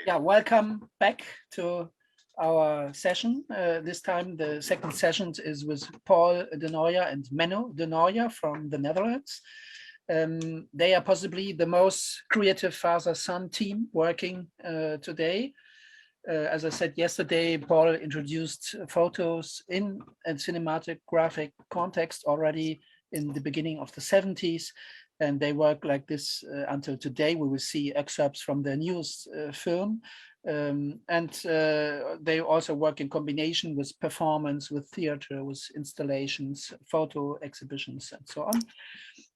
Yeah, welcome back to our session. This time the second session is with Paul de Nooijer and Menno de Nooijer from the Netherlands. They are possibly the most creative father-son team working today. As I said yesterday, Paul introduced photos in a cinematographic context already in the beginning of the 70s. And they work like this until today. We will see excerpts from their newest film. They also work in combination with performance, with theater, with installations, photo exhibitions, and so on.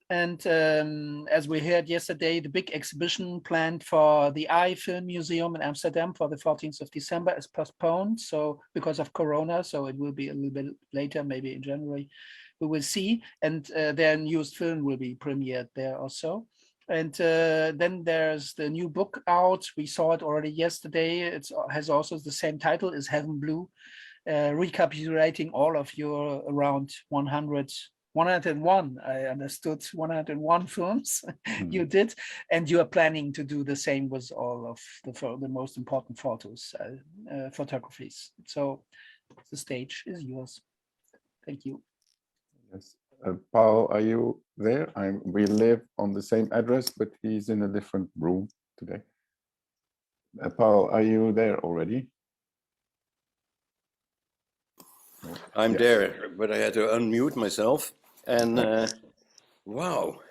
And as we heard yesterday, the big exhibition planned for the Eye Film Museum in Amsterdam for the 14th of December is postponed. So because of Corona, so it will be a little bit later, maybe in January. We will see, and their newest film will be premiered there also. And then there's the new book out. We saw it already yesterday. It has also the same title as Heaven Blue, recapitulating all of your around 101, I understood, 101 films you did, and you are planning to do the same with all of the most important photographies. So the stage is yours. Thank you. Yes. Paul, are you there? We live on the same address, but he's in a different room today. Paul, are you there already? No. I'm there, but I had to unmute myself. And wow,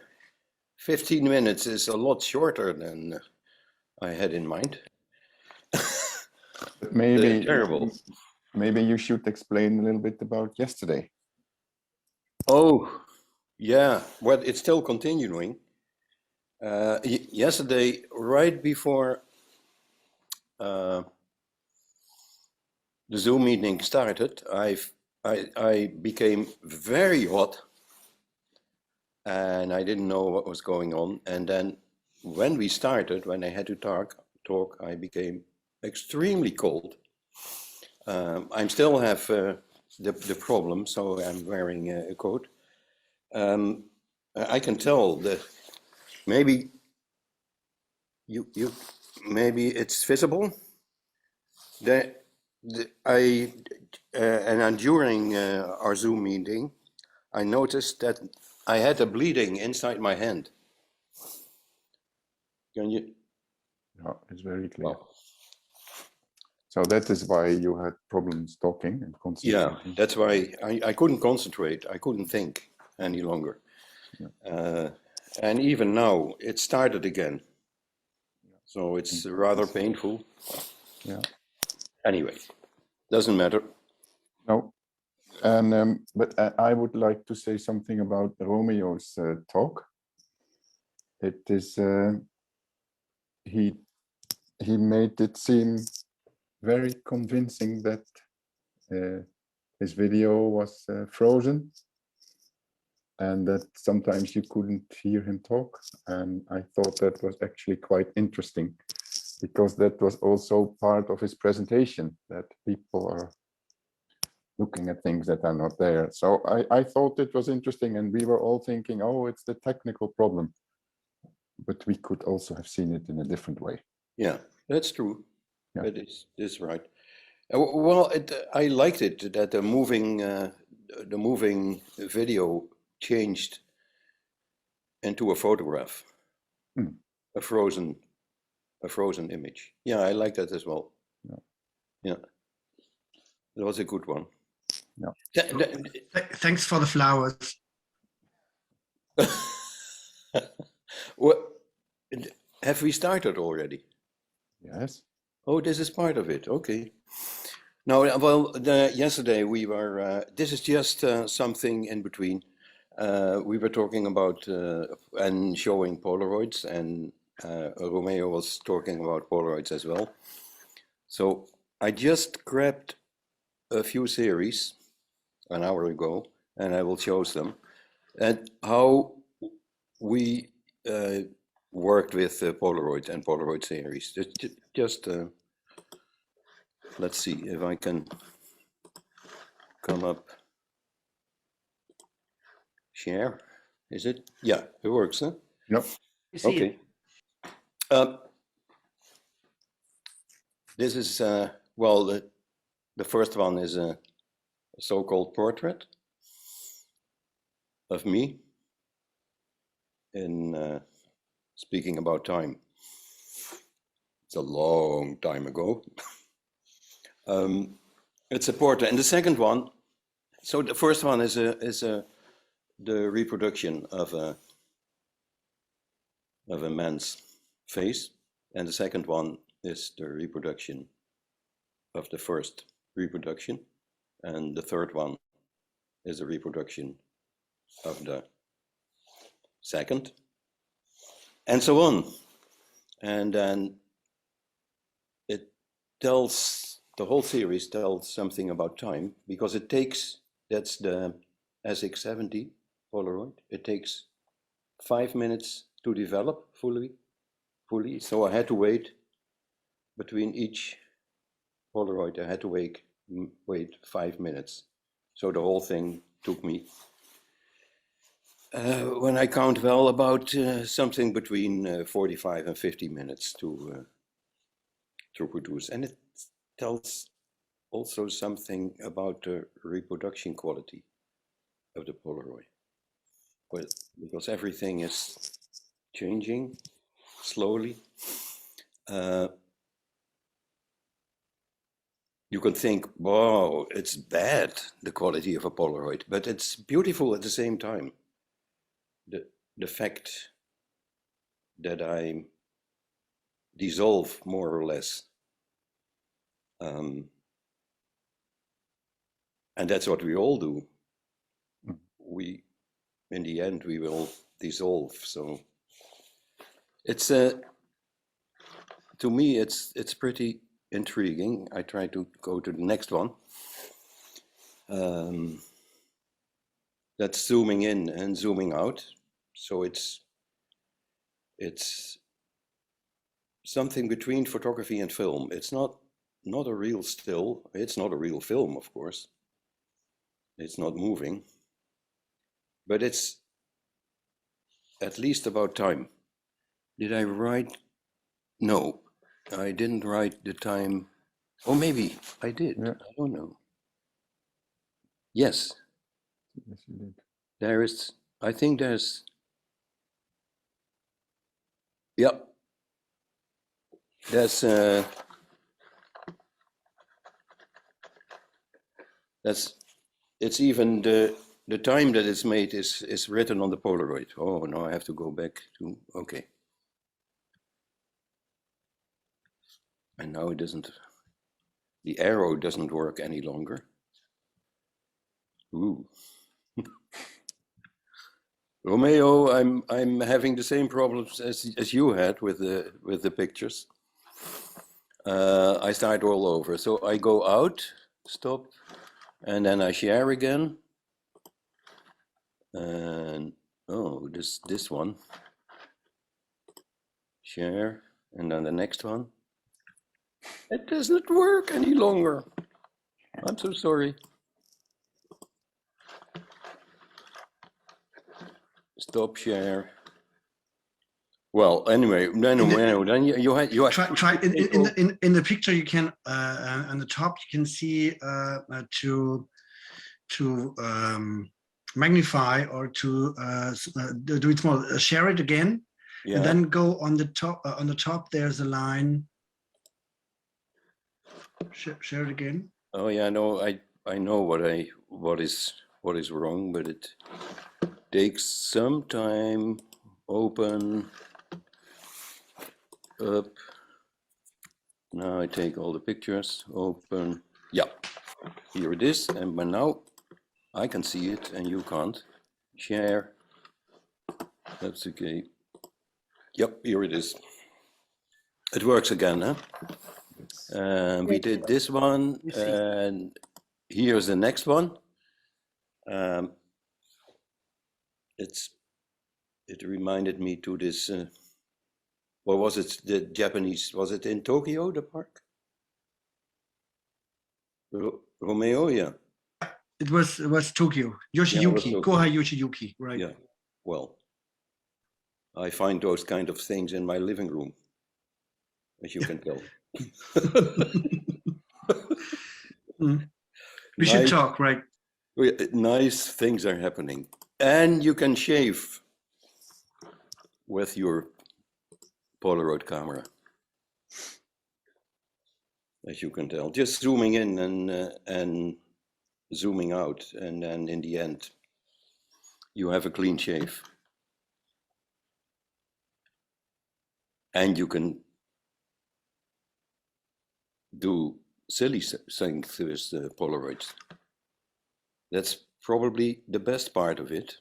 15 minutes is a lot shorter than I had in mind. Maybe terrible. Maybe you should explain a little bit about yesterday. Oh, yeah. Well, it's still continuing. Yesterday, right before the Zoom meeting started, I became very hot, and I didn't know what was going on. And then when we started, when I had to talk, I became extremely cold. I still have the problem, so I'm wearing a coat. I can tell that maybe maybe it's visible. And during our Zoom meeting, I noticed that I had a bleeding inside my hand. Can you? No, it's very clear. Well, so that is why you had problems talking and concentrating. Yeah, that's why I couldn't concentrate. I couldn't think any longer. Yeah. And even now, it started again. So it's rather painful. Yeah. Anyway, doesn't matter. No. And but I would like to say something about Romeo's talk. It is he made it seem very convincing that his video was frozen, and that sometimes you couldn't hear him talk. And I thought that was actually quite interesting, because that was also part of his presentation, that people are looking at things that are not there. So I thought it was interesting, and we were all thinking, oh, it's the technical problem. But we could also have seen it in a different way. Yeah, that's true. Yeah. That is right. Well, I liked it that the moving video changed into a photograph, a frozen image. Yeah, I like that as well. Yeah, that was a good one. Yeah. Thanks for the flowers. What, have we started already? Yes. Oh, this is part of it. Okay. No, well, yesterday we were. This is just something in between. We were talking about and showing Polaroids, and Romeo was talking about Polaroids as well. So I just grabbed a few series an hour ago, and I will show them, and how we worked with Polaroid and Polaroid series. Just let's see if I can come up. Share, is it? Yeah, it works, huh? Yep. Okay. This is, well, the first one is a so-called portrait of me in speaking about time. It's a long time ago. It's a portrait, and the second one. So the first one is the reproduction of a man's face, and the second one is the reproduction of the first reproduction, and the third one is a reproduction of the second, and so on. And then it tells, the whole series tells something about time, because it takes, that's the SX70 Polaroid, it takes 5 minutes to develop fully. So I had to wait between each Polaroid, I had to wait 5 minutes. So the whole thing took me, when I count well, about something between 45 and 50 minutes to produce. And it tells also something about the reproduction quality of the Polaroid. But because everything is changing slowly, you can think, wow, it's bad, the quality of a Polaroid, but it's beautiful at the same time. The fact that I dissolve more or less, and that's what we all do. We, in the end, we will dissolve. So it's to me, it's pretty intriguing. I try to go to the next one. That's zooming in and zooming out. So it's something between photography and film. It's not a real still. It's not a real film, of course. It's not moving, but it's at least about time. Did I write? No, I didn't write the time. Oh, maybe I did. Yeah. I don't know. Yes. Yes, you did. There is, I think there's, yep. That's it's even the time that it's made is written on the Polaroid. Oh, no, I have to go back to, okay. And now it doesn't, the arrow doesn't work any longer. Ooh. Romeo, I'm having the same problems as you had with the pictures. I start all over. So I go out, stop, and then I share again. And oh, this one. Share, and then the next one. It doesn't work any longer. I'm so sorry. Stop share. Well, anyway, then you had try in the picture. You can on the top you can see to magnify or to do it small. Share it again, yeah. And then go on the top. On the top, there's a line. Share it again. Oh yeah, no, I know what is wrong, but it takes some time. Open up. Now I take all the pictures. Open. Yeah, here it is. And but now I can see it and you can't. Share. That's okay. Yep, here it is. It works again, huh? We did this one, and here's the next one. It reminded me to this. What was it? The Japanese? Was it in Tokyo? The park? Romeo, yeah. It was Tokyo. Yoshiyuki, yeah, Kohai Yoshiyuki, right? Yeah. Well, I find those kind of things in my living room, as you can tell. We should Nice. talk, right? Nice things are happening. And you can shave with your Polaroid camera, as you can tell. Just zooming in and zooming out, and then in the end, you have a clean shave. And you can do silly things with the Polaroids. That's probably the best part of it.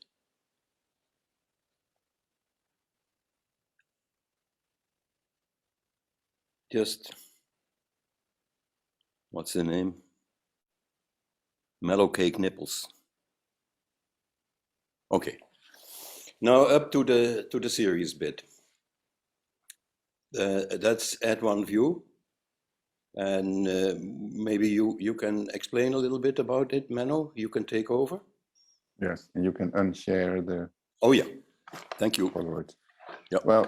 Just, what's the name? Mellow cake nipples. Okay. Now up to the serious bit. That's add one view. And maybe you can explain a little bit about it, Menno. You can take over. Yes, and you can unshare the Oh yeah, thank you. Polaroid. Yeah. Well,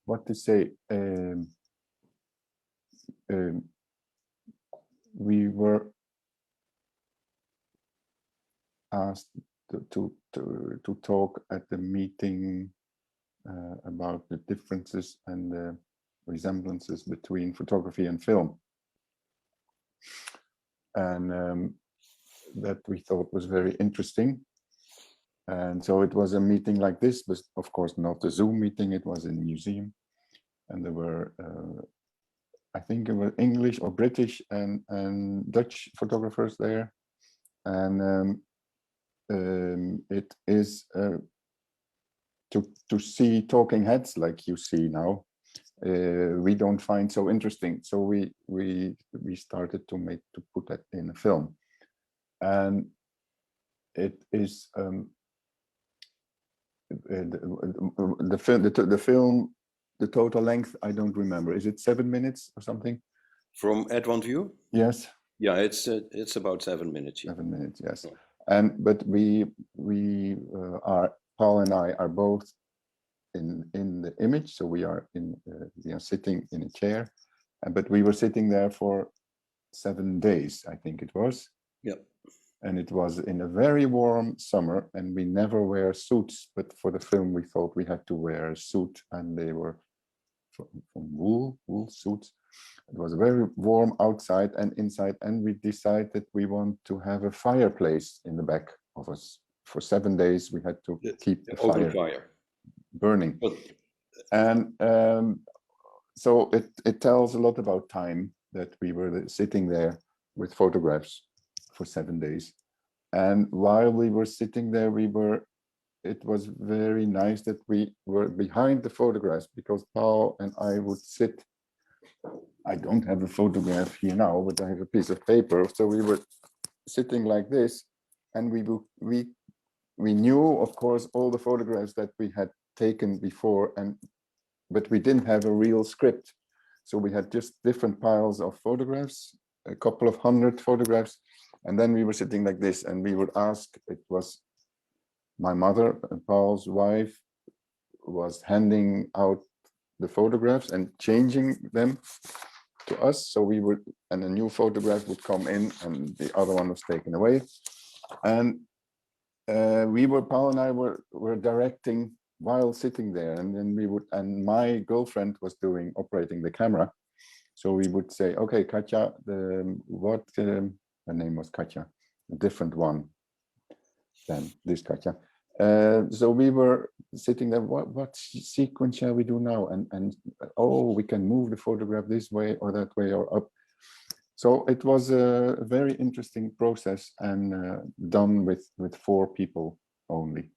what to say? We were asked to talk at the meeting about the differences and the resemblances between photography and film, and that we thought was very interesting. And so it was a meeting like this, but of course not a Zoom meeting. It was in a museum, and there were I think it was English or British and Dutch photographers there, and it is to see talking heads like you see now. We don't find so interesting, so we started to put that in a film, and it is the film. The total length, I don't remember. Is it 7 minutes or something? From Add One View? Yes. Yeah, it's about 7 minutes. 7 minutes, yes. Yeah. But we are, Paul and I are both in the image, so we are sitting in a chair, but we were sitting there for 7 days, I think it was. Yeah. And it was in a very warm summer, and we never wear suits, but for the film we thought we had to wear a suit, and they were from wool suits. It was very warm outside and inside, and we decided we want to have a fireplace in the back of us. For 7 days we had to keep the fire burning. But, and so it tells a lot about time that we were sitting there with photographs for 7 days. And while we were sitting there, it was very nice that we were behind the photographs, because Paul and I would sit. I don't have a photograph here now, but I have a piece of paper. So we were sitting like this, and we knew, of course, all the photographs that we had taken before, but we didn't have a real script. So we had just different piles of photographs, a couple of 100 photographs, and then we were sitting like this, and we would ask. It was my mother, Paul's wife, was handing out the photographs and changing them to us. So we would, and a new photograph would come in, and the other one was taken away. And Paul and I were directing while sitting there, and then and my girlfriend was operating the camera. So we would say, okay, Katja, her name was Katja, a different one than this Katja. So we were sitting there, what sequence shall we do now? And oh, we can move the photograph this way or that way or up. So it was a very interesting process, and done with 4 people only.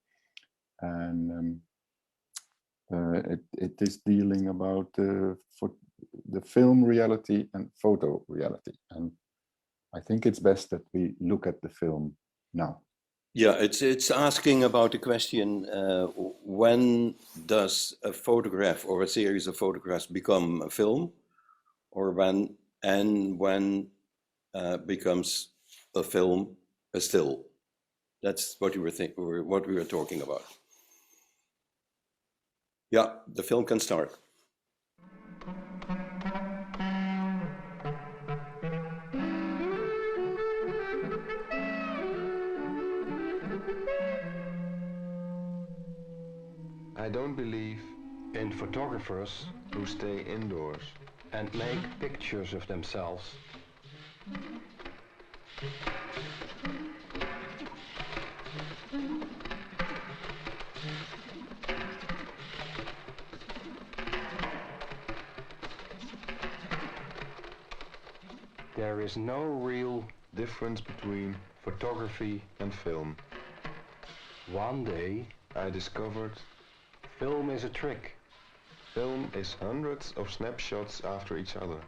And it is dealing about the film reality and photo reality. And I think it's best that we look at the film now. Yeah, it's asking about the question, when does a photograph or a series of photographs become a film, or when becomes a film a still? That's what we were talking about. Yeah, the film can start. I don't believe in photographers who stay indoors and make pictures of themselves. There is no real difference between photography and film. One day I discovered film is a trick. Film is hundreds of snapshots after each other.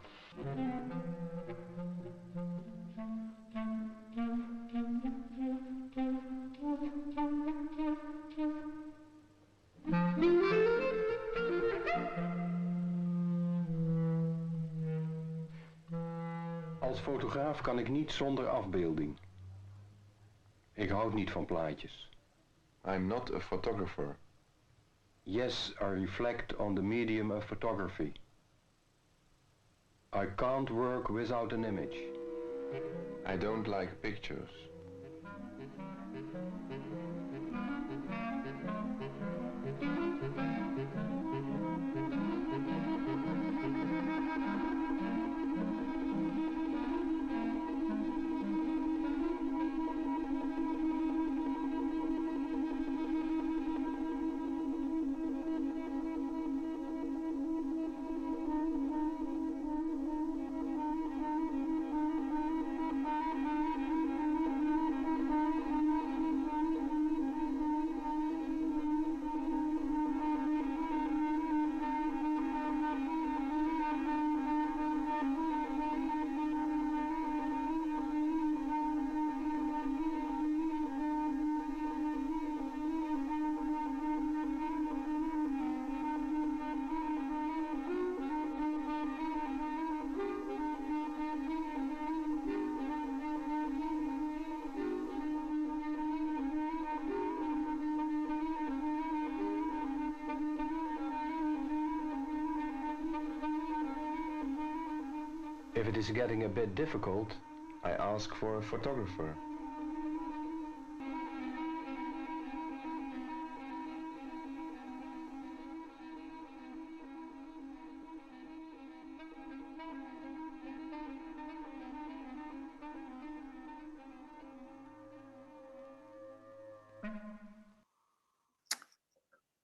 Als fotograaf kan ik niet zonder afbeelding. Ik houd niet van plaatjes. I'm not a photographer. Yes, I reflect on the medium of photography. I can't work without an image. I don't like pictures. If it is getting a bit difficult, I ask for a photographer.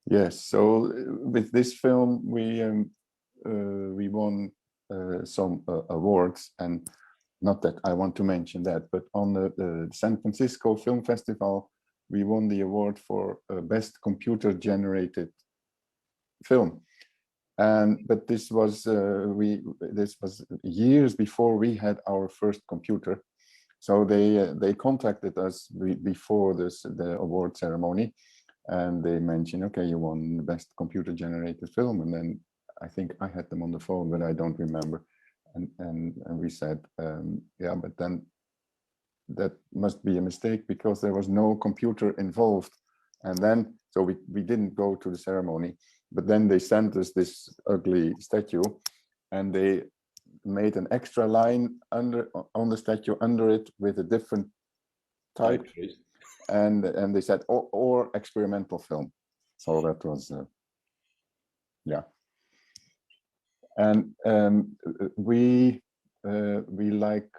Yes, so with this film we won some awards, and not that I want to mention that, but on the San Francisco Film Festival we won the award for best computer generated film. And but this was years before we had our first computer, so they contacted us before the award ceremony, and they mentioned, okay, you won the best computer generated film. And then I think I had them on the phone, but I don't remember, and we said, yeah, but then that must be a mistake because there was no computer involved. And then so we didn't go to the ceremony, but then they sent us this ugly statue, and they made an extra line on the statue under it with a different type, and they said or experimental film. So that was yeah. And we like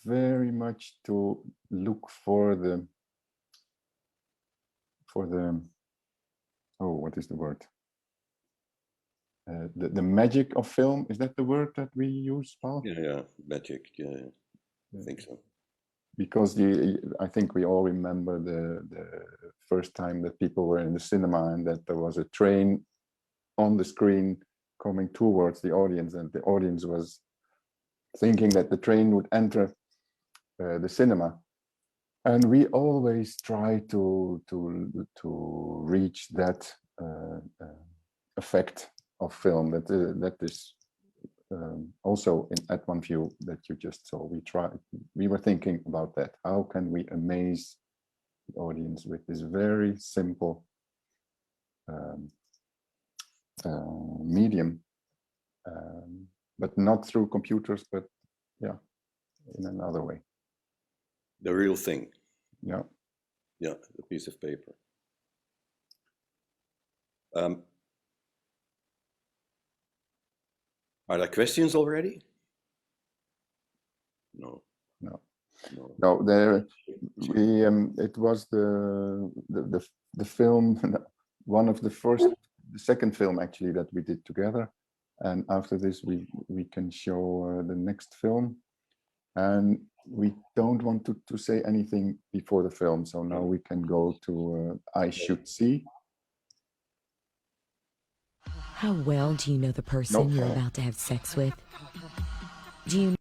very much to look for the oh, what is the word? The magic of film. Is that the word that we use, Paul? Yeah, magic. Yeah, I think so. Because I think we all remember the first time that people were in the cinema and that there was a train on the screen coming towards the audience, and the audience was thinking that the train would enter the cinema. And we always try to reach that effect of film that is also at One View that you just saw. We were thinking about that. How can we amaze the audience with this very simple medium, but not through computers, but yeah, in another way. The real thing. Yeah. Yeah, the piece of paper. Are there questions already? No. No. No. No, there we it was the film, one of the second film actually that we did together, and after this we can show the next film, and we don't want to say anything before the film, so now we can go to I Should See. How well do you know the person you're about to have sex with? Do you?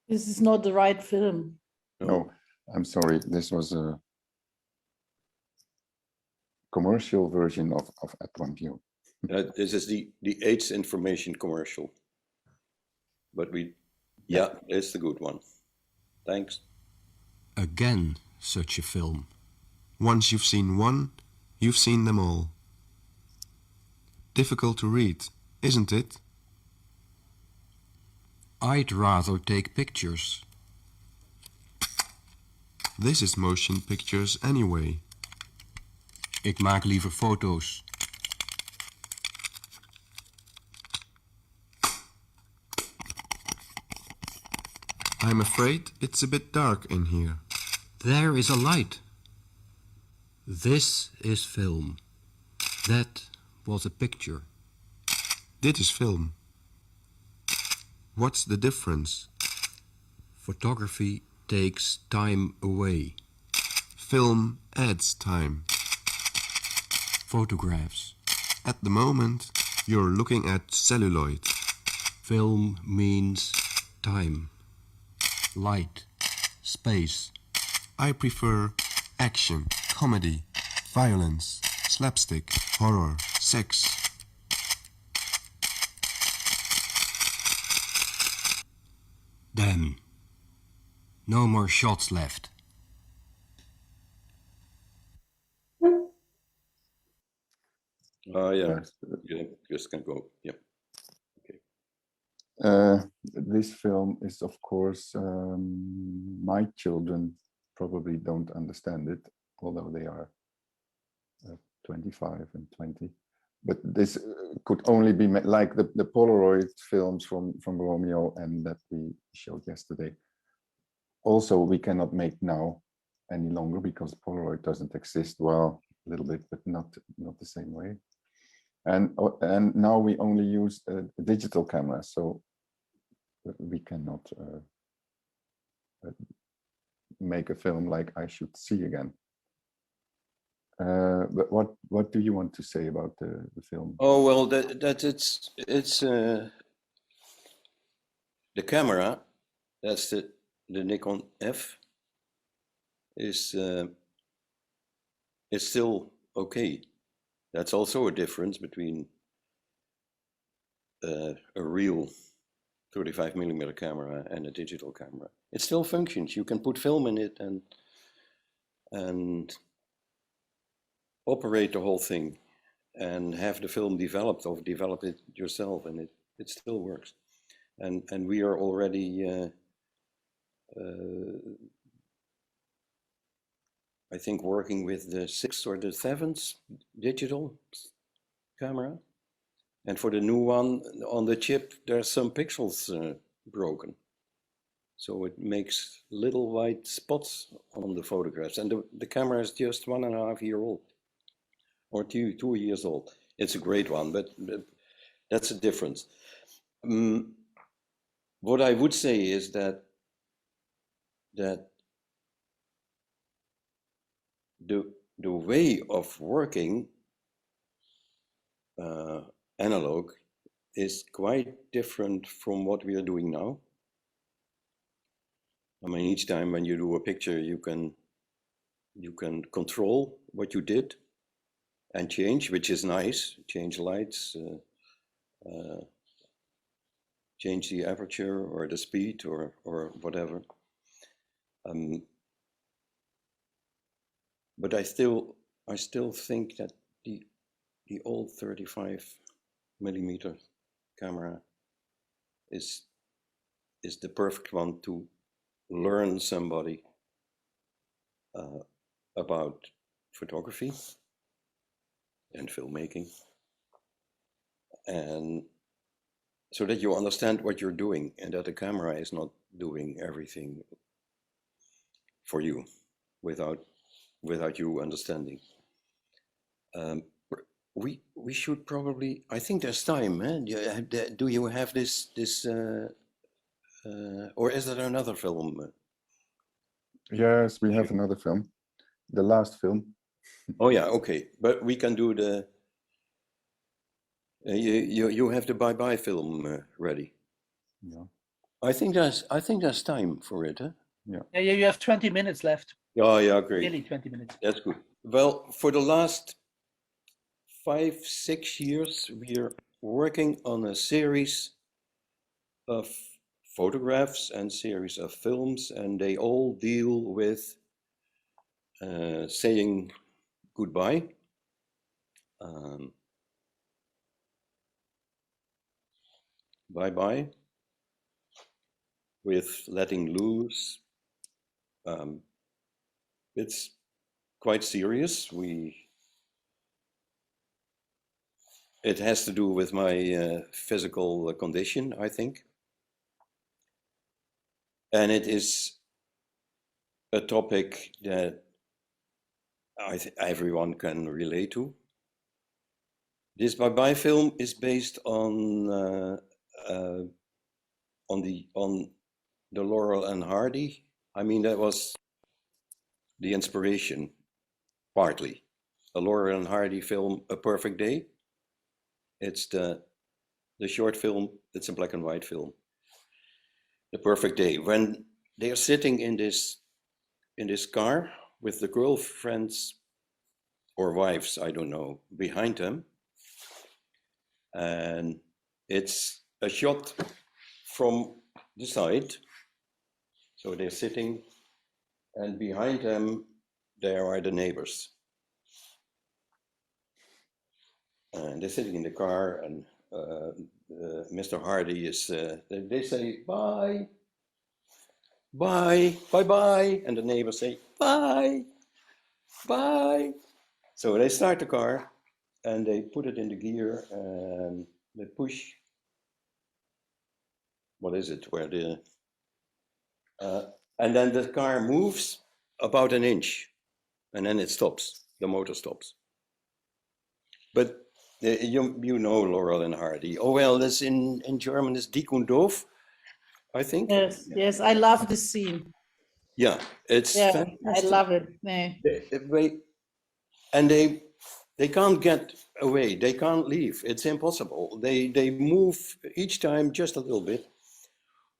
This is not the right film. No, I'm sorry. This was a commercial version of At One View. This is the AIDS information commercial. But yeah, it's the good one. Thanks. Again, such a film. Once you've seen one, you've seen them all. Difficult to read, isn't it? I'd rather take pictures. This is motion pictures anyway. Ik maak liever foto's. I'm afraid it's a bit dark in here. There is a light. This is film. That was a picture. Dit is film. What's the difference? Photography takes time away. Film adds time. Photographs. At the moment, you're looking at celluloid. Film means time. Light. Space. I prefer action, comedy, violence, slapstick, horror, sex. Damn. No more shots left. Oh, yeah. Yes. You just can go. Yeah. This film is, of course, my children probably don't understand it, although they are 25 and 20. But this could only be like the Polaroid films from Romeo and that we showed yesterday. Also, we cannot make now any longer because Polaroid doesn't exist. Well, a little bit, but not the same way. And now we only use a digital camera, so we cannot make a film like I Should See again. But what do you want to say about the film? Oh well, that it's the camera. That's the Nikon F. Is still okay. That's also a difference between a real 35mm camera and a digital camera. It still functions. You can put film in it and operate the whole thing and have the film developed or develop it yourself, and it still works. And we are already I think working with the 6th or the 7th digital camera. And for the new one on the chip, there's some pixels broken. So it makes little white spots on the photographs. And the camera is just 1.5 years old or 2 years old. It's a great one, but that's a difference. What I would say is that the way of working analog is quite different from what we are doing now. I mean, each time when you do a picture, you can control what you did and change, which is nice. Change lights, change the aperture or the speed or whatever. But I still think that the the old 35mm camera is the perfect one to learn somebody about photography and filmmaking, and so that you understand what you're doing and that the camera is not doing everything for you without you understanding. We should probably, I think there's time, eh? Do you have this or is there another film? Yes, we have another film, the last film. Oh yeah, okay, but we can do the you have the bye-bye film ready. Yeah. I think there's time for it, huh? Yeah, you have 20 minutes left. Oh yeah, great. Nearly 20 minutes. That's good. Well, for the last 5-6 years, we're working on a series of photographs and series of films, and they all deal with saying goodbye. Bye-bye, with letting loose. It's quite serious. It has to do with my physical condition, I think. And it is a topic that everyone can relate to. This bye-bye film is based on the Laurel and Hardy. I mean, that was the inspiration, partly. A Laurel and Hardy film, A Perfect Day. It's the short film. It's a black and white film. The Perfect Day. When they are sitting in this car with the girlfriends or wives, I don't know, behind them, and it's a shot from the side. So they're sitting, and behind them there are the neighbors, and they're sitting in the car, and Mr. Hardy is, they say, bye, bye, bye, bye. And the neighbors say, bye, bye. So they start the car and they put it in the gear and they push, what is it, where the, and then the car moves about an inch and then it stops, the motor stops. But you know Laurel and Hardy. Oh, well, that's in German is Dick und Doof, I think. Yes, yes, I love this scene. Yeah, it's Yeah, fantastic. I love it. Yeah. And they can't get away. They can't leave. It's impossible. They move each time just a little bit.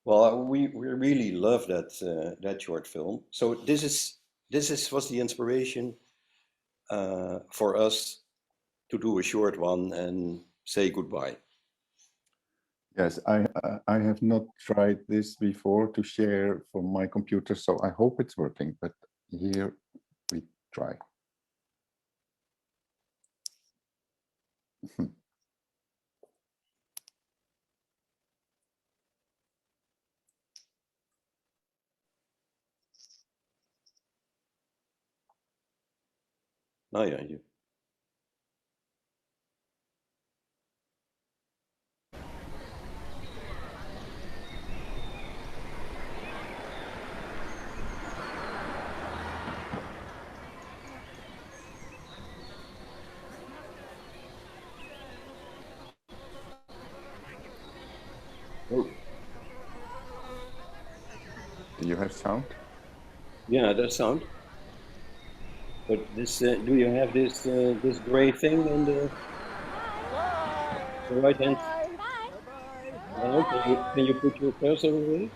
Well, we really love that short film. So this was the inspiration for us to do a short one and say goodbye. Yes, I have not tried this before to share from my computer, so I hope it's working, but here we try. Oh yeah, you. Oh. Do you have sound? Yeah, that sound. But this, do you have this this gray thing in the right hand? Okay, can you put your cursor away?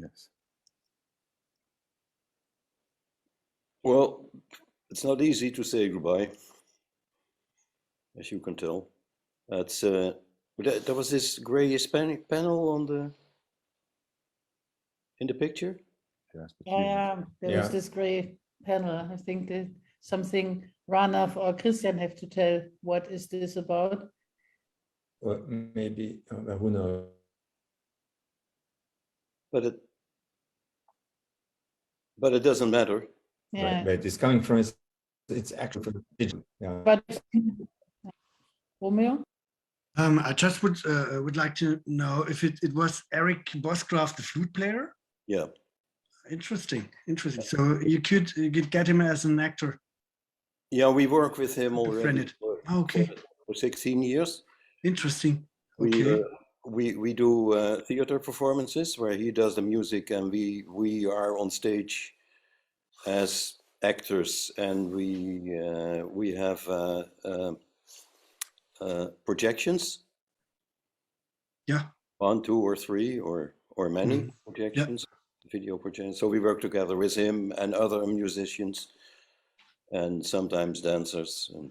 Yes. Well, it's not easy to say goodbye, as you can tell. It's there was this gray Hispanic panel in the picture. Yes, but Yeah, there was this gray panel. I think that something Ranaf or Christian have to tell. What is this about? Or maybe who knows? But it doesn't matter. Yeah, Where it's coming from, it's actually from digital. Yeah. but Romeo? I just would like to know if it was Eric Boscroft, the flute player. Yeah. Interesting. So you could get him as an actor. Yeah, we work with him already Befriended. Okay. for 16 years. Interesting. Okay. We do theater performances where he does the music, and we are on stage as actors, and we have projections. Yeah. 1, 2, or 3, or many projections, video projections. So we work together with him and other musicians, and sometimes dancers. And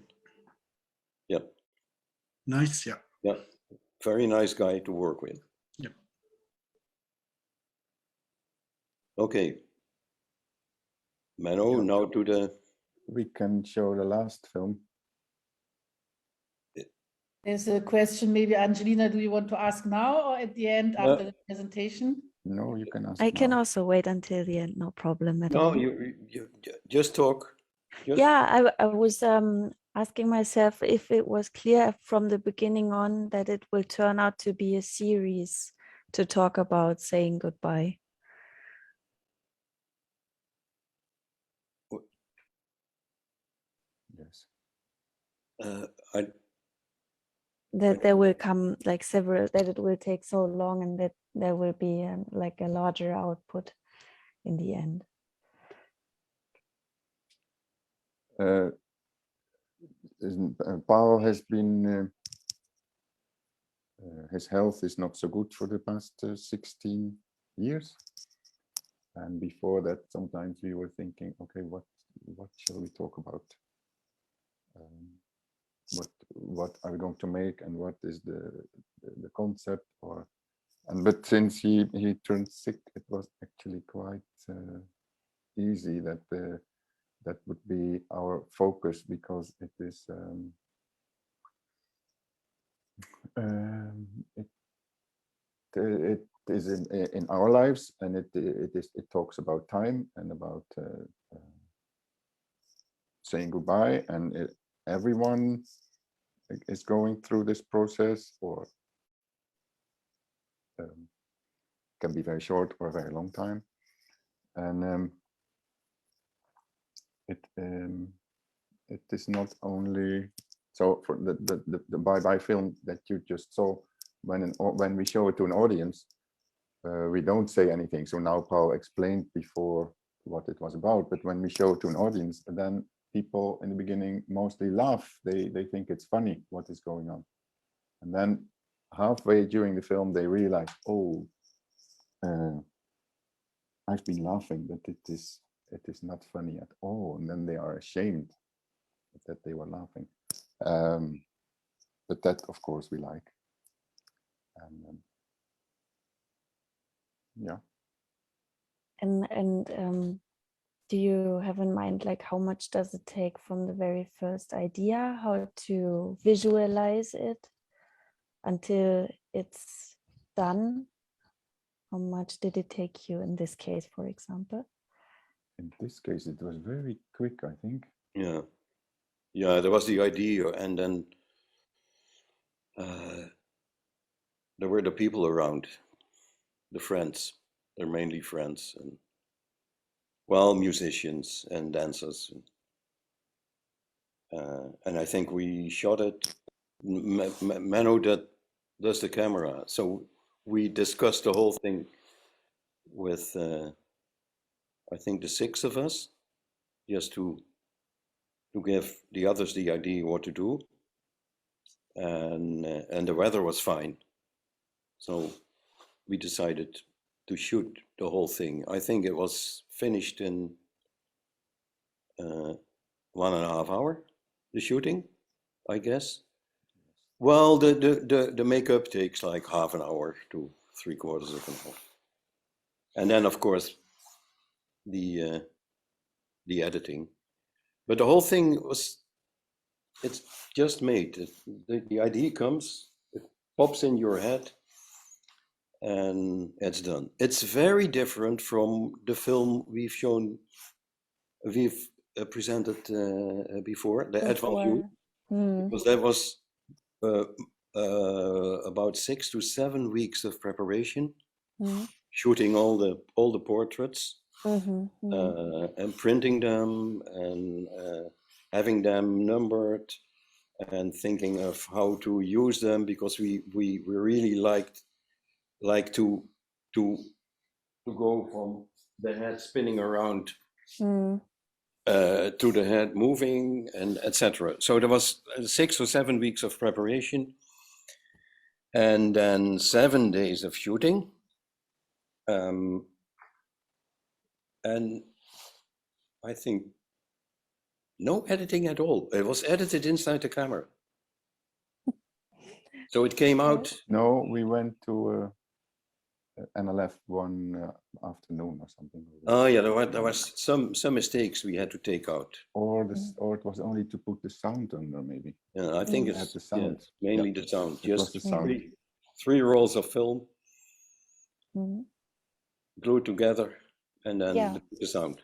yeah. Nice. Yeah. Yeah. Very nice guy to work with. Yep. Okay. Menno, now to the... we can show the last film. There's a question, maybe Angelina, do you want to ask now or at the end after the presentation? No, you can ask I can now. also wait until the end, no problem at No, all. you just talk. Yeah, I was asking myself if it was clear from the beginning on that it will turn out to be a series to talk about saying goodbye. Yes. That there will come like several, that it will take so long, and that there will be like a larger output in the end. Paul has been, his health is not so good for the past 16 years. And before that, sometimes we were thinking, okay, what shall we talk about? What are we going to make, and what is the concept? But since he turned sick, it was actually quite easy that that would be our focus, because it is it is in our lives, and it talks about time and about saying goodbye, and everyone is going through this process, or can be very short or a very long time, and it is not only so for the bye-bye film that you just saw. When we show it to an audience, we don't say anything. So now Paul explained before what it was about, but when we show it to an audience, then people in the beginning mostly laugh. They think it's funny what is going on, and then halfway during the film they realize, oh, I've been laughing, but it is not funny at all, and then they are ashamed that they were laughing. But that, of course, we like. And yeah. And do you have in mind, like, how much does it take from the very first idea, how to visualize it until it's done? How much did it take you in this case, for example? In this case, it was very quick, I think. Yeah. Yeah, there was the idea, and then there were the people around, the friends. They're mainly friends, and well, musicians and dancers. And I think we shot it. Menno does the camera, so we discussed the whole thing with I think the 6 of us, just to give the others the idea what to do. And the weather was fine, so we decided to shoot the whole thing. I think it was finished in 1.5 hours, the shooting, I guess. Well, the makeup takes like half an hour to 3/4 of an hour. And then, of course, the editing. But the whole thing it's just made. The idea comes, it pops in your head, and it's done. It's very different from the film we've presented before, the Advanced Youth, because that was about 6 to 7 weeks of preparation, shooting all the portraits, and printing them, and having them numbered, and thinking of how to use them, because we really like to go from the head spinning around to the head moving, and etc. So there was 6 or 7 weeks of preparation, and then 7 days of shooting, and I think no editing at all. It was edited inside the camera. So it came out. No, we went to and I left one afternoon or something. Oh yeah, there was some mistakes we had to take out. Or it was only to put the sound under, maybe. Yeah, I think it's the sound. Yeah, mainly the sound. It was Just the sound. three rolls of film glued together, and then the sound.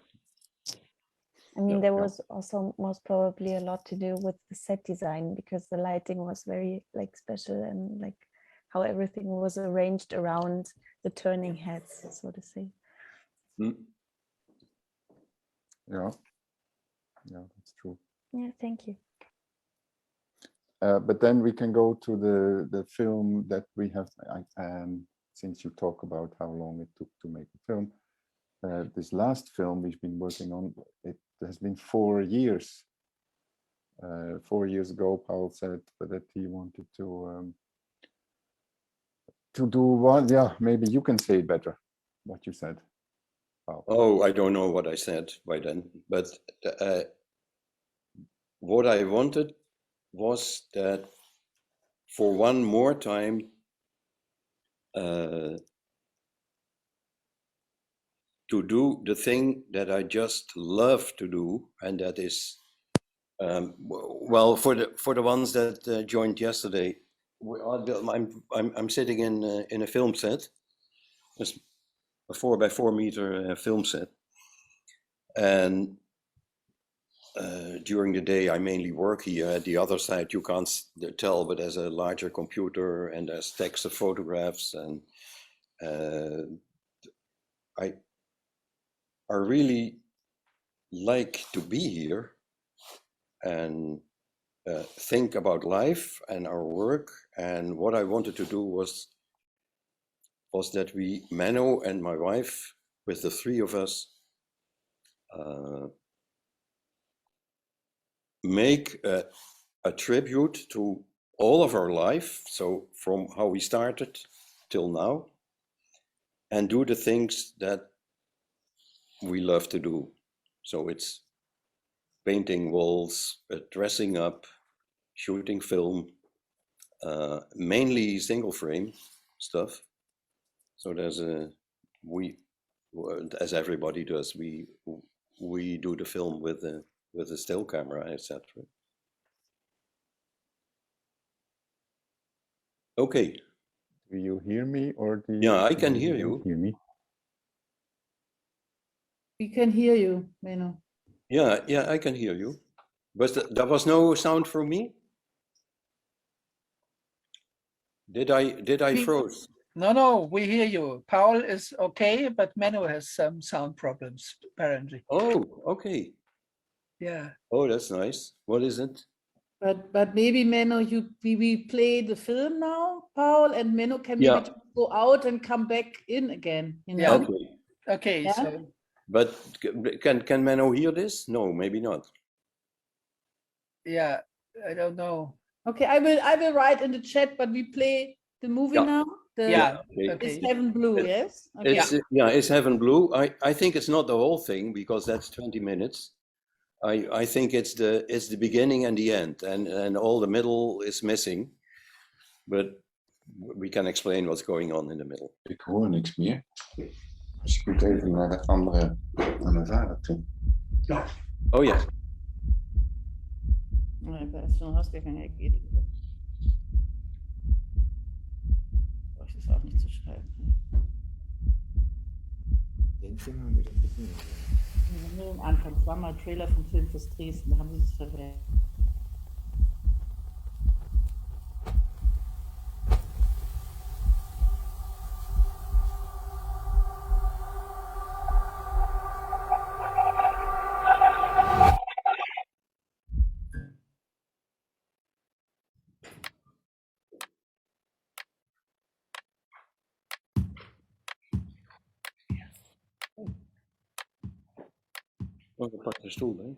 I mean, there was also most probably a lot to do with the set design, because the lighting was very like special, and like how everything was arranged around the turning heads, so to say. Yeah, that's true. Yeah, thank you. But then we can go to the film that we have. Since you talk about how long it took to make the film, this last film we've been working on, it has been 4 years. 4 years ago, Paul said that he wanted to do one. Yeah, maybe you can say it better, what you said, Paul. Oh, I don't know what I said by then, but what I wanted was that for one more time, to do the thing that I just love to do, and that is, well, for the ones that joined yesterday, I'm sitting in a film set. It's a 4x4 meter film set, and during the day I mainly work here. At the other side you can't tell, but there's a larger computer and there's text of photographs, and I really like to be here and think about life and our work. And what I wanted to do was that we, Menno and my wife, with the three of us, make a tribute to all of our life, so from how we started till now, and do the things that we love to do. So it's painting walls, dressing up, shooting film, mainly single frame stuff. So there's as everybody does, we do the film with a still camera, etc. Okay. Do you hear me, or do you? Yeah, I can hear you. Hear me? We can hear you, Menno. Yeah, I can hear you. But there was no sound from me? Did I froze? No, we hear you. Paul is okay, but Menno has some sound problems, apparently. Oh, okay. Yeah. Oh, that's nice. What is it? But maybe Menno, we play the film now, Paul, and Menno can maybe just go out and come back in again. You know? Yeah. Okay. Yeah? So. But can Menno hear this? No, maybe not. Yeah, I don't know. Okay, I will write in the chat, but we play the movie now. The, Okay. It's Heaven Blue, yes? Okay. It's Heaven Blue. I think it's not the whole thing because that's 20 minutes. I think it's the beginning and the end, and all the middle is missing. But we can explain what's going on in the middle. Ik hoor niks meer. Dus ik moet even naar de andere, naar mijn vader toe. Oh ja. Da ist schon rausgegangen, er geht. Ich das auch nicht zu schreiben. Den Film haben wir doch gesehen. Nur am Anfang, es war mal ein Trailer vom Film fürs Dresden, da haben sie es verwendet. Oh, dan pak de stoel, hè?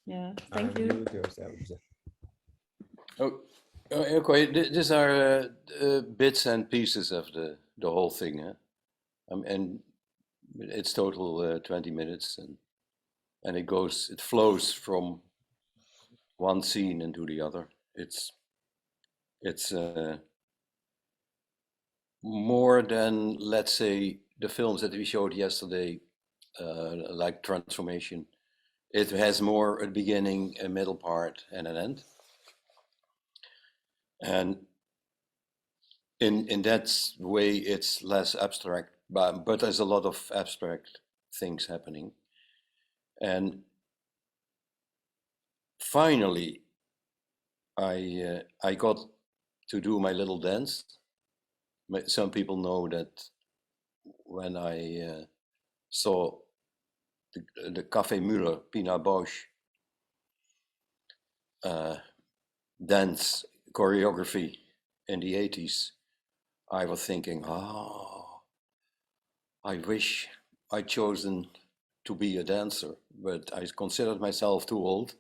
Yeah, thank you. Unmute yourselves. Oh, okay. These are bits and pieces of the whole thing, huh? And it's total 20 minutes, and it flows from one scene into the other. It's more than, let's say, the films that we showed yesterday, like Transformation. It has more a beginning, a middle part, and an end. And in that way, it's less abstract, but there's a lot of abstract things happening. And finally, I got to do my little dance. Some people know that when I saw the Café Müller, Pina Bausch dance choreography in the 80s, I was thinking, I wish I'd chosen to be a dancer, but I considered myself too old.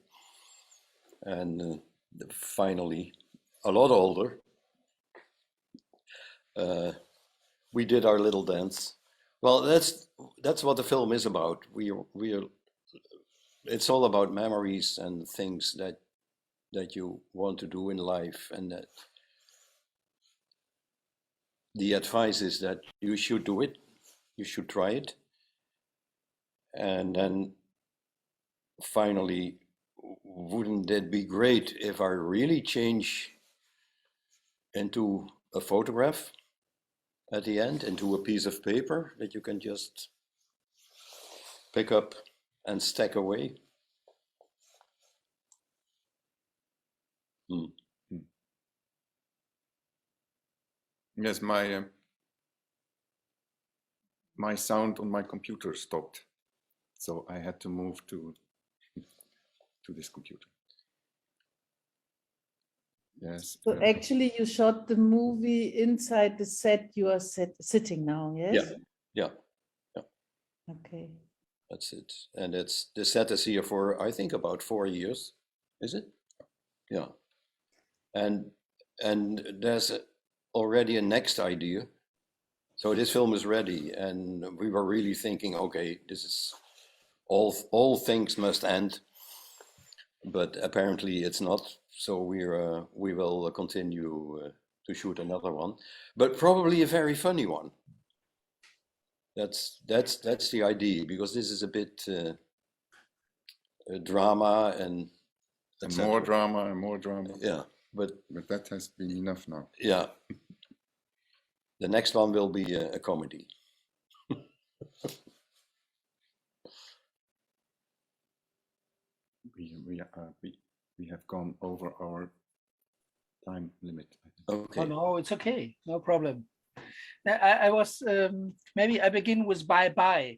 And finally, a lot older, we did our little dance. Well, that's what the film is about. It's all about memories and things that you want to do in life, and that the advice is that you should do it, you should try it. And then finally, wouldn't it be great if I really change into a photograph at the end, into a piece of paper that you can just pick up and stack away? Yes, my sound on my computer stopped, so I had to move to this computer. Yes. So actually, you shot the movie inside the set you are sitting now, yes? Yeah. Okay. That's it. And the set is here for, I think, about 4 years. Is it? Yeah. And there's already a next idea. So this film is ready, and we were really thinking, okay, this is all things must end, but apparently it's not. So we will continue to shoot another one, but probably a very funny one. That's the idea, because this is a bit drama and more drama and more drama. Yeah, but that has been enough now. Yeah. The next one will be a comedy. We have gone over our time limit. Okay. Oh no, it's okay, no problem. I was maybe I begin with bye.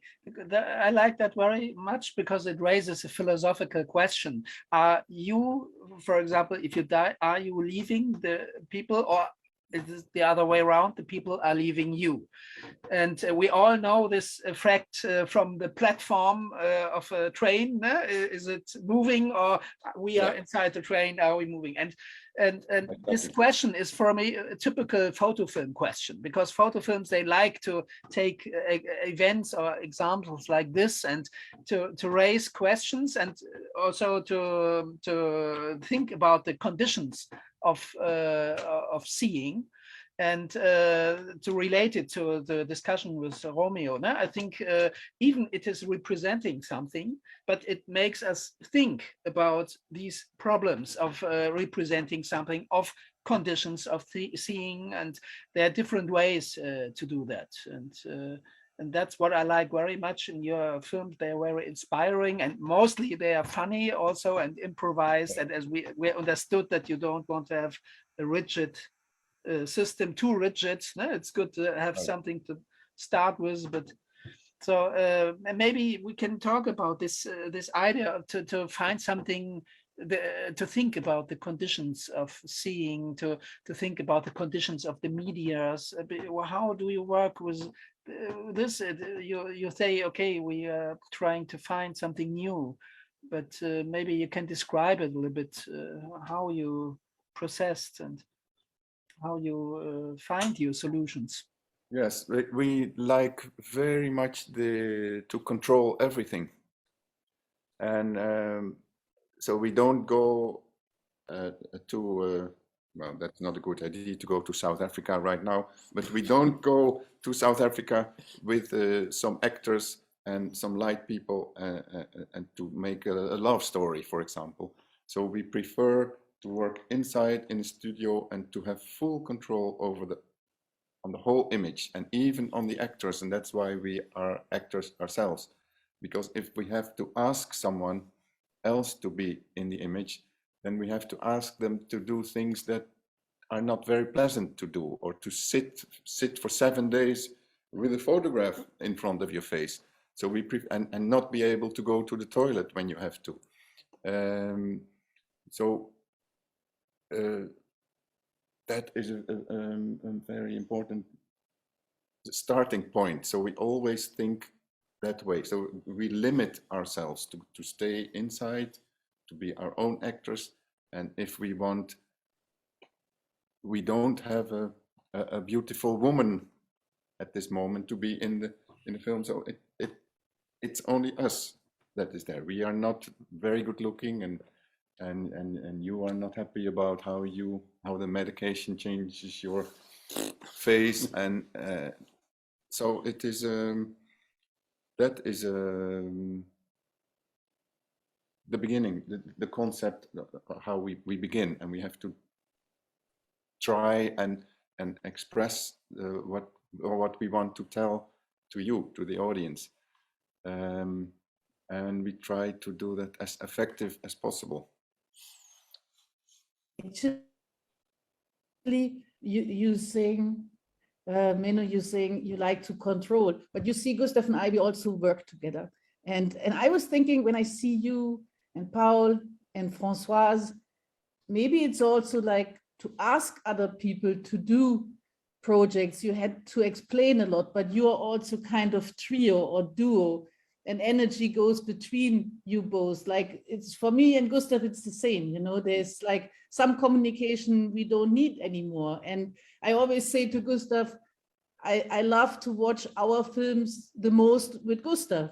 I like that very much because it raises a philosophical question. Are you, for example, if you die, are you leaving the people, or is it the other way around? The people are leaving you. And we all know this fact from the platform of a train. Is it moving, or we are inside the train? Are we moving? And this question is for me a typical photo film question, because photo films, they like to take events or examples like this and to raise questions, and also to think about the conditions of seeing, and to relate it to the discussion with Romeo. I think even it is representing something, but it makes us think about these problems of representing something, of conditions of seeing, and there are different ways to do that. And that's what I like very much in your films. They are very inspiring, and mostly they are funny also and improvised. And as we understood that you don't want to have a rigid system, too rigid. It's good to have something to start with, but so maybe we can talk about this idea to find something, to think about the conditions of seeing, to think about the conditions of the medias. How do you work with this? You say, okay, we are trying to find something new. but maybe you can describe it a little bit, how you processed and how you find your solutions. Yes, we like very much to control everything. And so we don't go well, that's not a good idea to go to South Africa right now, but we don't go to South Africa with some actors and some light people and to make a love story, for example. So we prefer to work inside in a studio and to have full control over on the whole image and even on the actors. And that's why we are actors ourselves, because if we have to ask someone else to be in the image, then we have to ask them to do things that are not very pleasant to do, or to sit for 7 days with a photograph in front of your face. So we and not be able to go to the toilet when you have to. That is a very important starting point. So we always think that way. So we limit ourselves to stay inside, to be our own actors. And if we want, we don't have a beautiful woman at this moment to be in the film. So it's only us that is there. We are not very good looking, and you are not happy about how the medication changes your face, and so it is that is the beginning, the concept of how we begin, and we have to try and express what we want to tell to you, to the audience, and we try to do that as effective as possible. Actually, you saying, Menno, you saying you like to control, but you see, Gustav and I, we also work together. And I was thinking, when I see you and Paul and Françoise, maybe it's also like to ask other people to do projects. You had to explain a lot, but you are also kind of trio or duo, and energy goes between you both. Like, it's for me and Gustav, it's the same, you know, there's like some communication we don't need anymore. And I always say to Gustav, I love to watch our films the most with Gustav,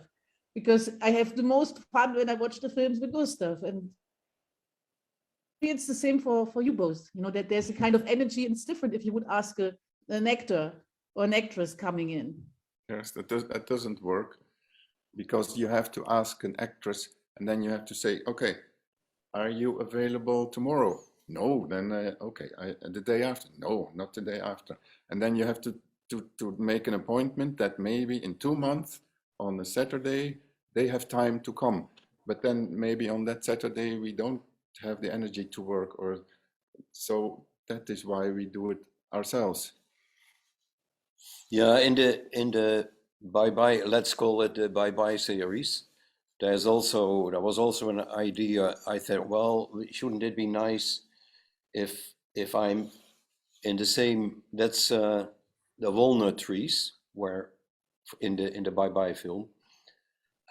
because I have the most fun when I watch the films with Gustav. And it's the same for you both, you know, that there's a kind of energy, and it's different if you would ask an actor or an actress coming in. Yes, that doesn't work, because you have to ask an actress, and then you have to say, okay, are you available tomorrow? No. Then okay, the day after? No, not the day after. And then you have to make an appointment that maybe in 2 months on a Saturday they have time to come, but then maybe on that Saturday we don't have the energy to work, or so that is why we do it ourselves. Yeah, in the bye-bye, let's call it the bye-bye series, there was also an idea. I thought, well, shouldn't it be nice if I'm in the same, that's the walnut trees where in the bye-bye film,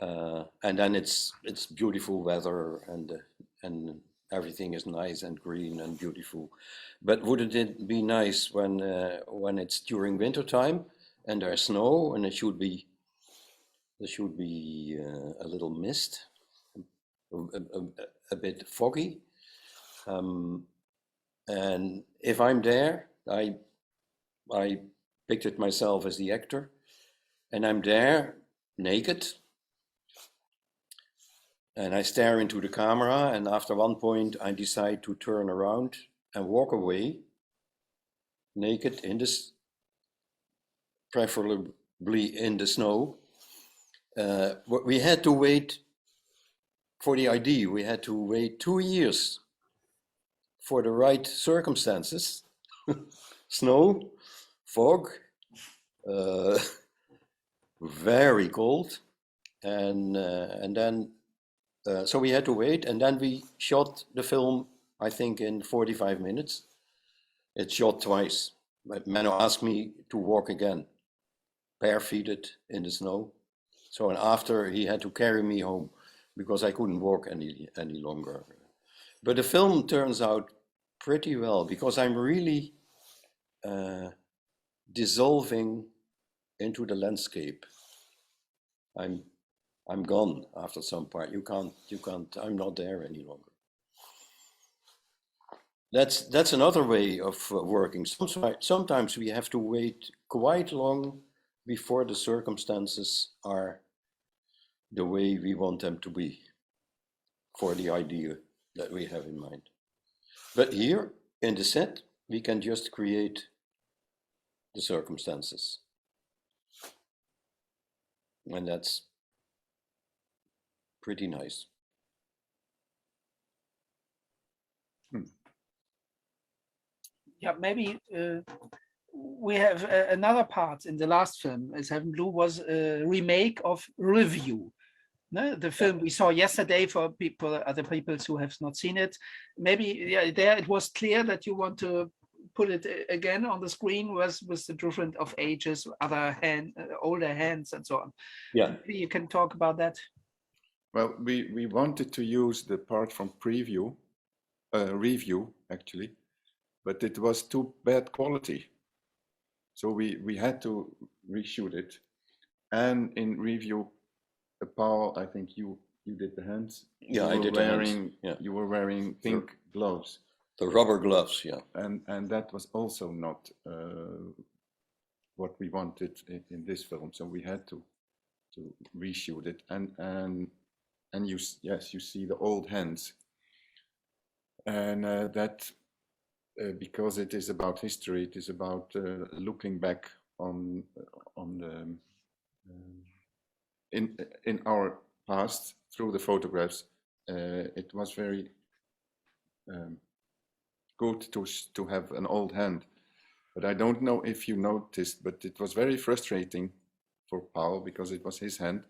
and then it's beautiful weather, and everything is nice and green and beautiful. But wouldn't it be nice when it's during winter time and there's snow, and there should be a little mist, a bit foggy, and if I'm there, I pictured myself as the actor, and I'm there naked, and I stare into the camera, and after one point I decide to turn around and walk away naked in this, preferably in the snow. We had to wait for the idea. We had to wait 2 years for the right circumstances. Snow, fog, very cold, and then so we had to wait, and then we shot the film, I think, in 45 minutes. It's shot twice. But Menno asked me to walk again, barefooted in the snow. So, and after he had to carry me home. because I couldn't walk any longer. But the film turns out pretty well because I'm really dissolving into the landscape. I'm gone after some part. You can't, I'm not there any longer. That's another way of working. Sometimes we have to wait quite long before the circumstances are the way we want them to be for the idea that we have in mind. But here in the set, we can just create the circumstances. And that's pretty nice. Yeah, maybe we have another part in the last film, As Heaven Blue, was a remake of Review. No, the film we saw yesterday, for other people who have not seen it. Maybe there it was clear that you want to put it again on the screen with the different of ages, older hands and so on. Yeah. Maybe you can talk about that. Well, we wanted to use the part from review actually, but it was too bad quality. So we had to reshoot it. And in review, Paul, I think you did the hands. Yeah, I did the hands. Yeah. You were wearing pink gloves. The rubber gloves, yeah. And that was also not what we wanted in this film. So we had to reshoot it. And you see the old hands. And that because it is about history, it is about looking back on the in our past through the photographs. It was very good to have an old hand, but I don't know if you noticed, but it was very frustrating for Paul because it was his hand,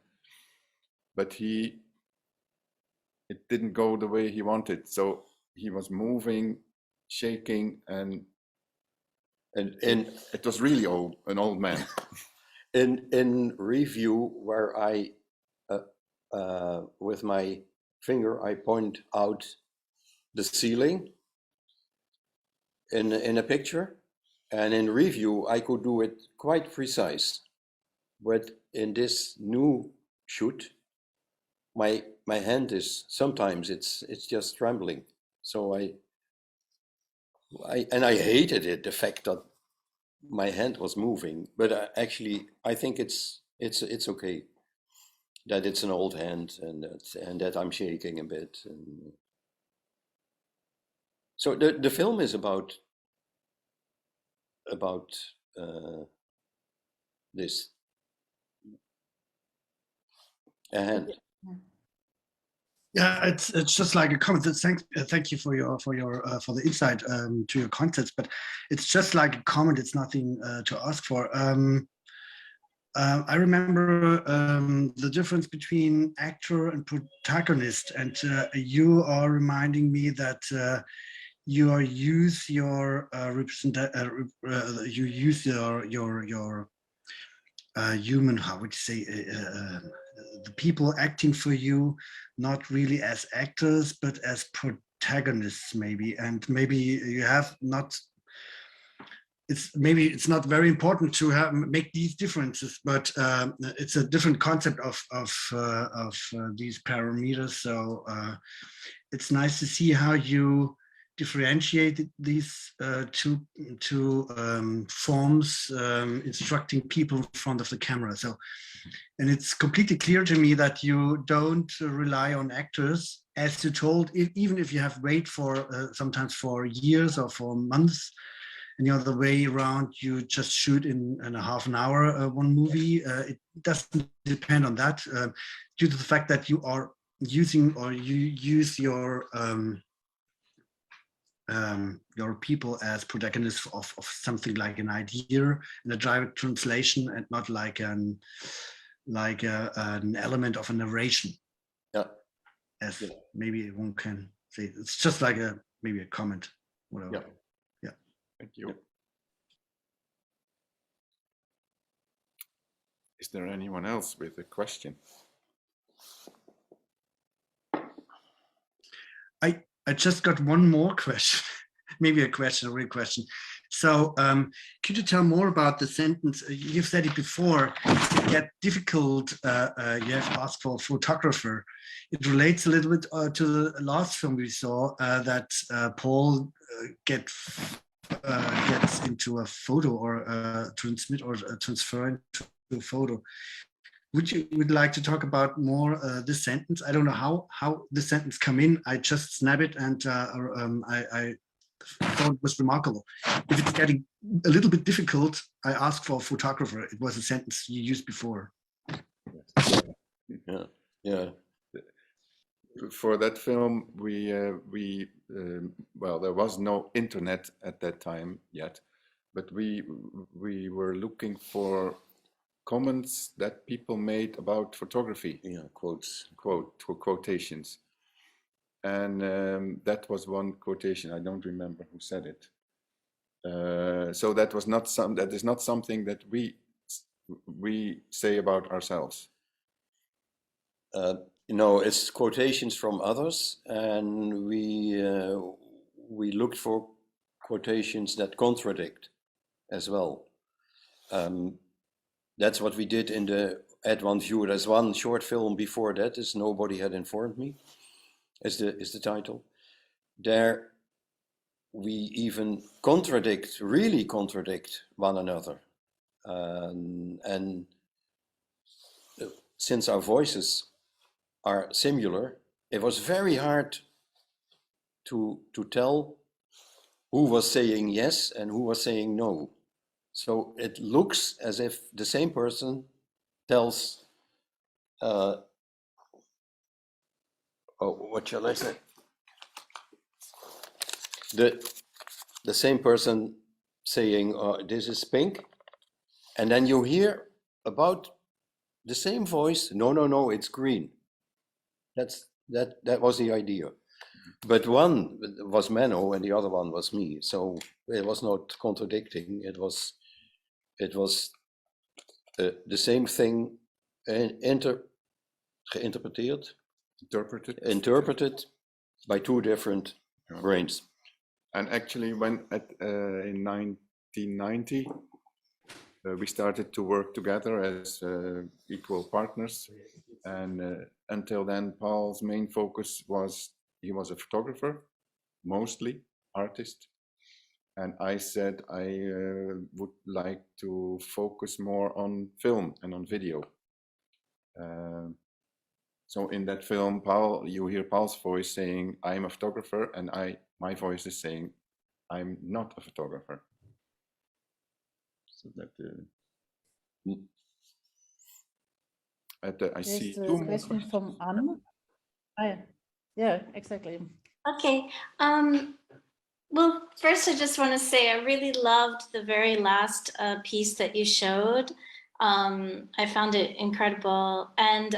but it didn't go the way he wanted, so he was moving, shaking, and it was really an old man. In review, where I with my finger I point out the ceiling in a picture, and in review I could do it quite precise, but in this new shoot my hand is sometimes it's just trembling, so I hated it, the fact that my hand was moving, but actually I think it's okay that it's an old hand and that I'm shaking a bit. And so the film is about this, a hand. Yeah, it's just like a comment. Thank you for the insight to your concepts, but it's just like a comment. It's nothing to ask for. I remember the difference between actor and protagonist, and you are reminding me that you use your human, how would you say, the people acting for you, not really as actors, but as protagonists, maybe. And maybe you have not, it's not very important to make these differences, but it's a different concept of these parameters. So it's nice to see how you differentiate these two forms, instructing people in front of the camera. So, and it's completely clear to me that you don't rely on actors, as you told, even if you have wait for sometimes for years or for months, and the other way around, you just shoot in a half an hour one movie. It doesn't depend on that, due to the fact that you are using, or you use your people as protagonists of something like an idea in a direct translation, and not like an element of a narration. Yeah. As maybe one can say, it's just like maybe a comment, whatever. Yeah. Yeah. Thank you. Is there anyone else with a question? I just got one more question, maybe a real question. So could you tell more about the sentence? You've said it before, it get difficult, you have to ask for a photographer. It relates a little bit to the last film we saw, that Paul gets into a photo, or transmit or transfer into a photo. Would like to talk about more this sentence? I don't know how the sentence come in. I just snap it, and I thought it was remarkable. If it's getting a little bit difficult, I ask for a photographer. It was a sentence you used before. Yeah. For that film, well, there was no internet at that time yet, but we were looking for comments that people made about photography. Yeah, quotations. And that was one quotation. I don't remember who said it. So that is not something that we say about ourselves. It's quotations from others, and we looked for quotations that contradict as well. That's what we did in the At One View. There's one short film before that, is Nobody Had Informed Me, is the title. There we even really contradict one another. And since our voices are similar, it was very hard to tell who was saying yes and who was saying no. So it looks as if the same person tells, what shall I say? The same person saying, this is pink. And then you hear about the same voice, no, it's green. That was the idea. But one was Menno and the other one was me. So it was not contradicting. It was the same thing interpreted by two different brains. And actually, when in 1990, we started to work together as equal partners. And until then, Paul's main focus was, he was a photographer, mostly artist. And I said I would like to focus more on film and on video. So in that film, Paul, you hear Paul's voice saying, I'm a photographer, and my voice is saying, I'm not a photographer. So that I see two more questions from Anne. Yeah, exactly. Okay. Well, first, I just want to say I really loved the very last piece that you showed. I found it incredible. And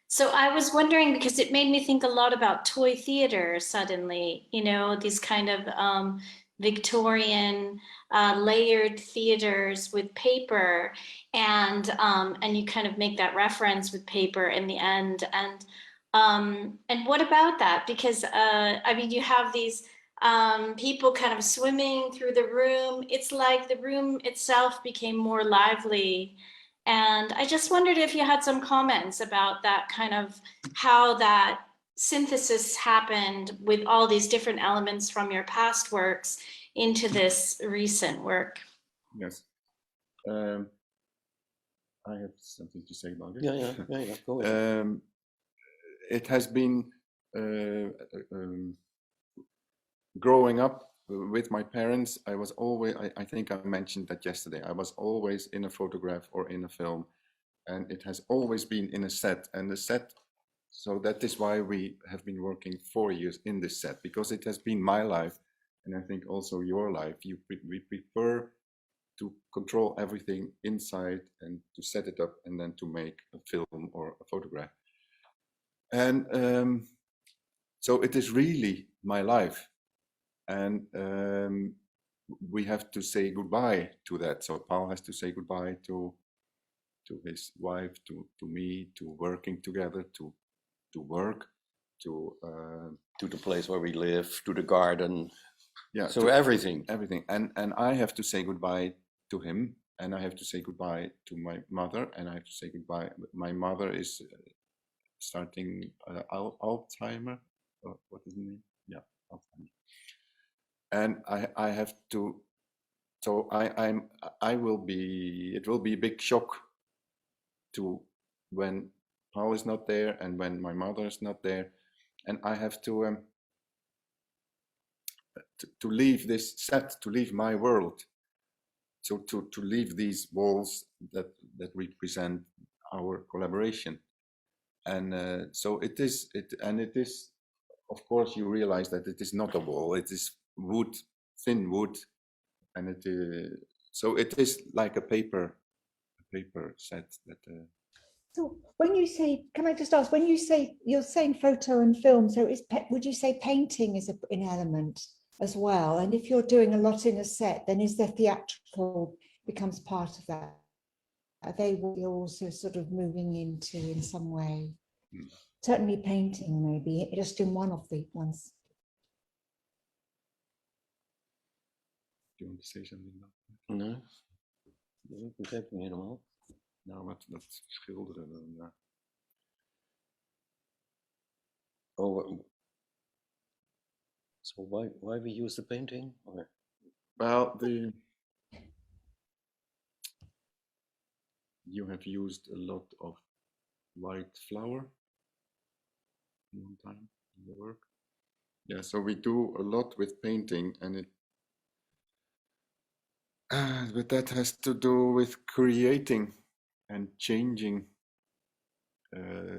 so I was wondering, because it made me think a lot about toy theater suddenly, these kind of Victorian layered theaters with paper, and you kind of make that reference with paper in the end. And what about that? Because you have these people kind of swimming through the room. It's like the room itself became more lively. And I just wondered if you had some comments about that, kind of how that synthesis happened with all these different elements from your past works into this recent work. Yes. I have something to say about it. Yeah, go ahead. It has been growing up with my parents. I was always, I think I mentioned that yesterday, I was always in a photograph or in a film, and it has always been in a set. And the set, so that is why we have been working 4 years in this set, because it has been my life, and I think also your life. We prefer to control everything inside and to set it up and then to make a film or a photograph. And so it is really my life. And we have to say goodbye to that. So Paul has to say goodbye to his wife, to me, to working together, to work, to the place where we live, to the garden. Yeah, So to everything. And I have to say goodbye to him, and I have to say goodbye to my mother, and I have to say goodbye. My mother is starting Alzheimer. What is the name? Yeah, Alzheimer. And I have to. So I will be. It will be a big shock to when Paul is not there and when my mother is not there, and I have to leave this set, to leave my world, so to leave these walls that represent our collaboration. And so it is, of course you realize that it is not a wall, it is wood, thin wood, and it is, so it is like a paper set that So when you say, can I just ask, when you say, you're saying photo and film, so would you say painting is an element as well? And if you're doing a lot in a set, then is the theatrical becomes part of that? Are they what you're also sort of moving into in some way? Certainly painting, maybe, just in one of the ones. Do you want to say something about that? No, dat begrijp ik niet helemaal. Nou, wat dat schilderen dan, ja. Oh, so why we use the painting? Or? Well, you have used a lot of white flour one time in the work. Yeah, so we do a lot with painting, and it but that has to do with creating and changing.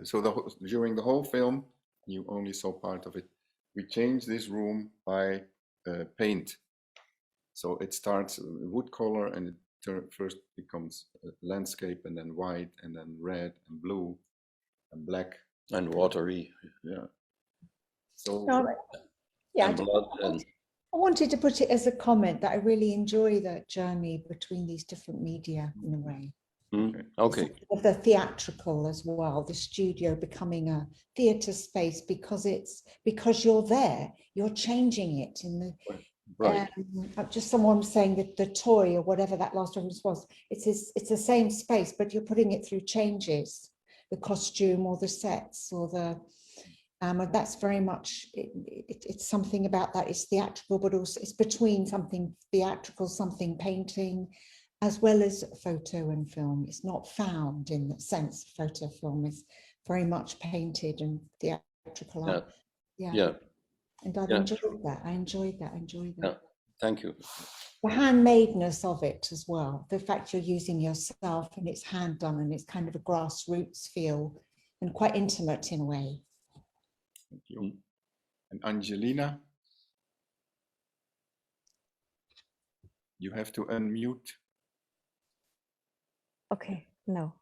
So during the whole film, you only saw part of it. We changed this room by paint. So it starts wood color, and it first becomes landscape, and then white, and then red and blue and black and watery. Yeah. So yeah, and blood and. I wanted to put it as a comment that I really enjoy that journey between these different media in a way. Okay. Of the theatrical as well, the studio becoming a theatre space because you're there, you're changing it in the. Right. Just someone saying that the toy or whatever that last reference was, it's the same space, but you're putting it through changes, the costume or the sets or the. And that's very much, it's something about that. It's theatrical, but also it's between something theatrical, something painting, as well as photo and film. It's not found in the sense photo film is very much painted and theatrical. Yeah. And I've enjoyed that. I enjoyed that. Yeah. Thank you. The handmadeness of it as well. The fact you're using yourself and it's hand done and it's kind of a grassroots feel and quite intimate in a way. Thank you. And Angelina, you have to unmute. Okay, no.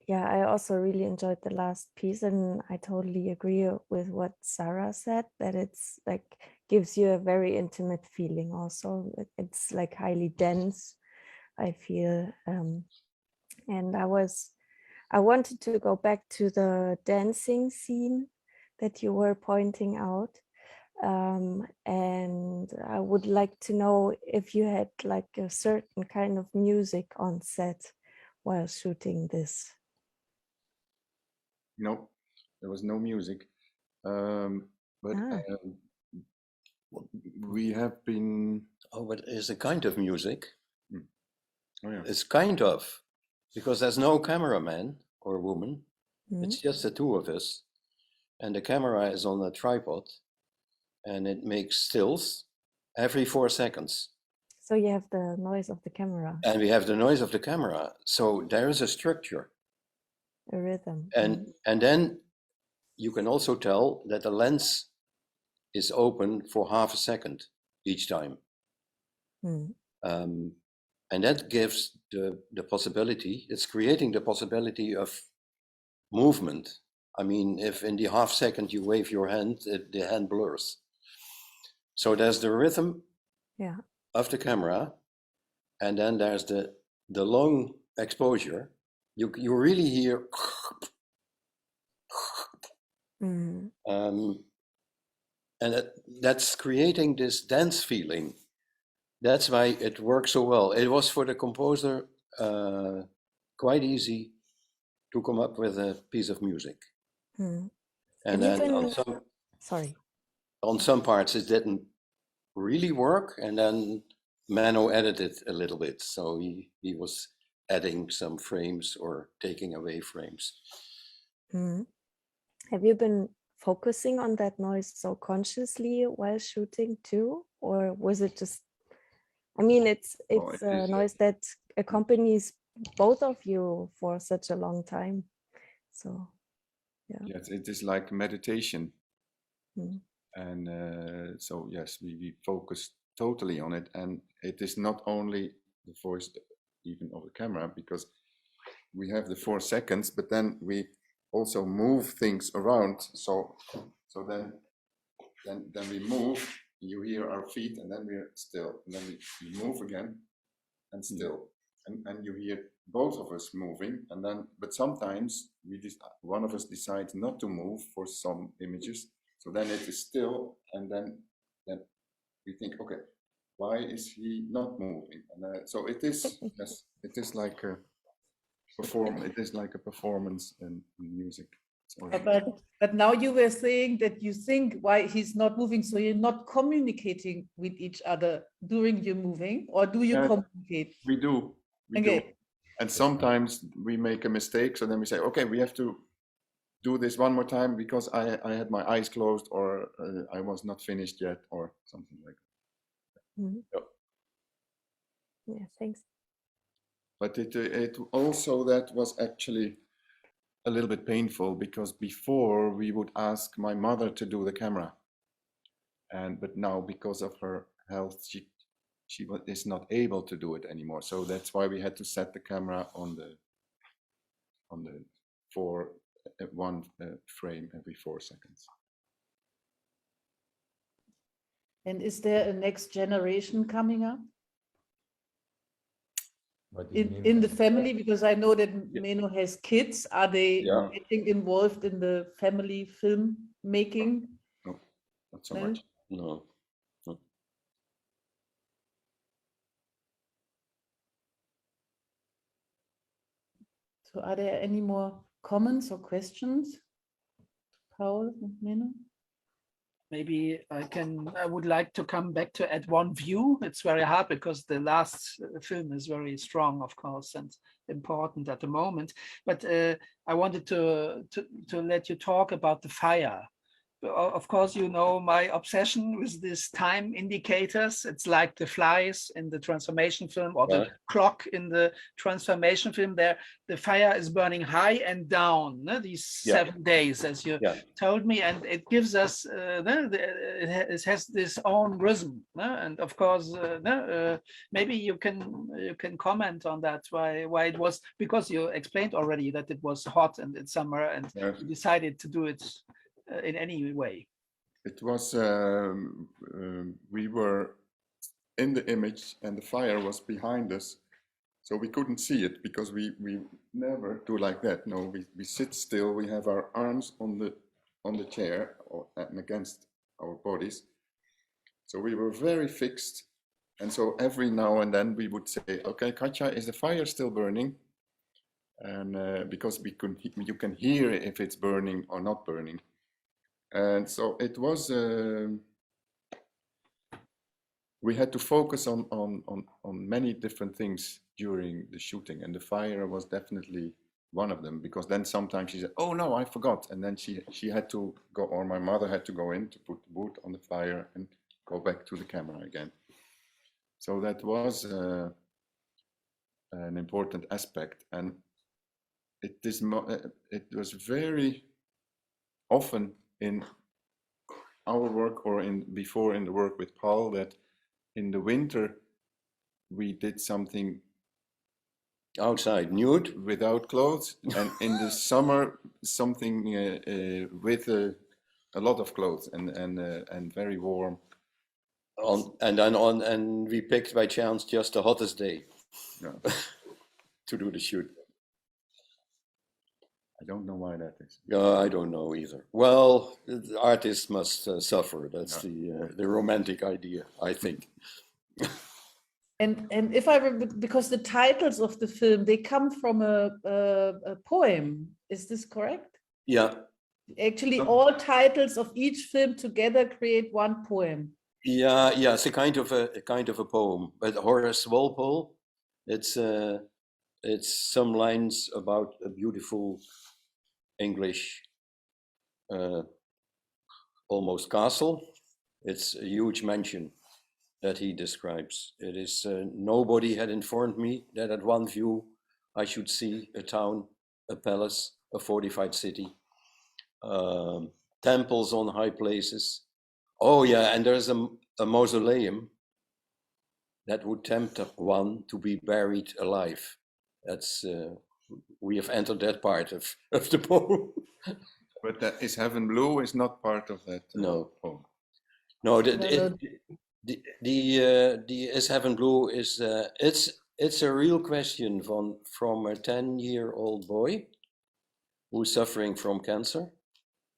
Yeah, I also really enjoyed the last piece, and I totally agree with what Sarah said, that it's like gives you a very intimate feeling also. It's like highly dense, I feel. And I wanted to go back to the dancing scene that you were pointing out. And I would like to know if you had like a certain kind of music on set while shooting this. No, there was no music. But we have been. Oh, but it's a kind of music. Oh, yeah. It's kind of, because there's no cameraman or woman. It's just the two of us. And the camera is on a tripod and it makes stills every 4 seconds. So you have the noise of the camera. And we have the noise of the camera. So there is a structure. A rhythm. And then you can also tell that the lens is open for half a second each time. And that gives the possibility, it's creating the possibility of movement. I mean, if in the half second you wave your hand, the hand blurs. So there's the rhythm of the camera, and then there's the long exposure. You really hear Mhm. And that's creating this dance feeling. That's why it works so well. It was for the composer quite easy to come up with a piece of music. Mhm. And Have you then been, sorry. on some parts it didn't really work, and then Menno edited a little bit. So he was adding some frames or taking away frames. Mhm. Have you been focusing on that noise so consciously while shooting too? Or was it just, I mean, it's it a is, noise that accompanies both of you for such a long time. So, yeah. yes, it is like meditation. Mm. And so, yes, we focus totally on it. And it is not only the voice even of the camera, because we have the 4 seconds, but then we also move things around. So then we move, you hear our feet, and then we're still, and then we move again and still. And you hear both of us moving, and then, but sometimes one of us decides not to move for some images, so then it is still, and then we think, okay, why is he not moving? And so it is, yes, it is like a performance in music. So, But now you were saying that you think why he's not moving, so you're not communicating with each other during your moving, or do you communicate? we do. And sometimes we make a mistake, so then we say, okay, we have to do this one more time because I had my eyes closed, or I was not finished yet, or something like that. Mhm. Yep. Yeah, thanks. But it also, that was actually a little bit painful, because before we would ask my mother to do the camera, but now because of her health, she is not able to do it anymore. So that's why we had to set the camera on the one frame every 4 seconds. And is there a next generation coming up in the family? Because I know that Menno has kids. Are they getting involved in the family film making? No, not so much. No. So are there any more comments or questions? Paul and Menno? Maybe I would like to come back to add one view. It's very hard because the last film is very strong, of course, and important at the moment. But I wanted to let you talk about the fire. Of course, you know my obsession with these time indicators. It's like the flies in the transformation film, or the clock in the transformation film. There, the fire is burning high and down. These 7 days, as you told me, and it gives us. It has this own rhythm, and of course, maybe you can comment on that. Why it was, because you explained already that it was hot and it's summer, and you decided to do it in any way. It was, we were in the image and the fire was behind us, so we couldn't see it, because we never do like that. No, we sit still, we have our arms on the chair and against our bodies, so we were very fixed. And so every now and then we would say, okay, Katja, is the fire still burning? And because you can hear if it's burning or not burning. And so it was, we had to focus on many different things during the shooting, and the fire was definitely one of them, because then sometimes she said, oh no, I forgot. And then she had to go, or my mother had to go in to put the wood on the fire and go back to the camera again. So that was an important aspect. And it was very often in our work, or before in the work with Paul, that in the winter we did something outside, nude, without clothes, and in the summer something with a lot of clothes and very warm. And we picked by chance just the hottest day to do the shoot. I don't know why that is. I don't know either. Well, the artist must suffer. That's the romantic idea, I think. And if I because the titles of the film, they come from a poem. Is this correct? Yeah. Actually, all titles of each film together create one poem. Yeah, it's a kind of a poem. But Horace Walpole, it's some lines about a beautiful English almost castle. It's a huge mansion that he describes. It is nobody had informed me that at one view I should see a town, a palace, a fortified city, temples on high places. Oh yeah, and there's a mausoleum that would tempt one to be buried alive. That's we have entered that part of the poem. But that is Heaven Blue is not part of that. No. Poem. No, the Is Heaven Blue is it's a real question from a 10-year-old boy who's suffering from cancer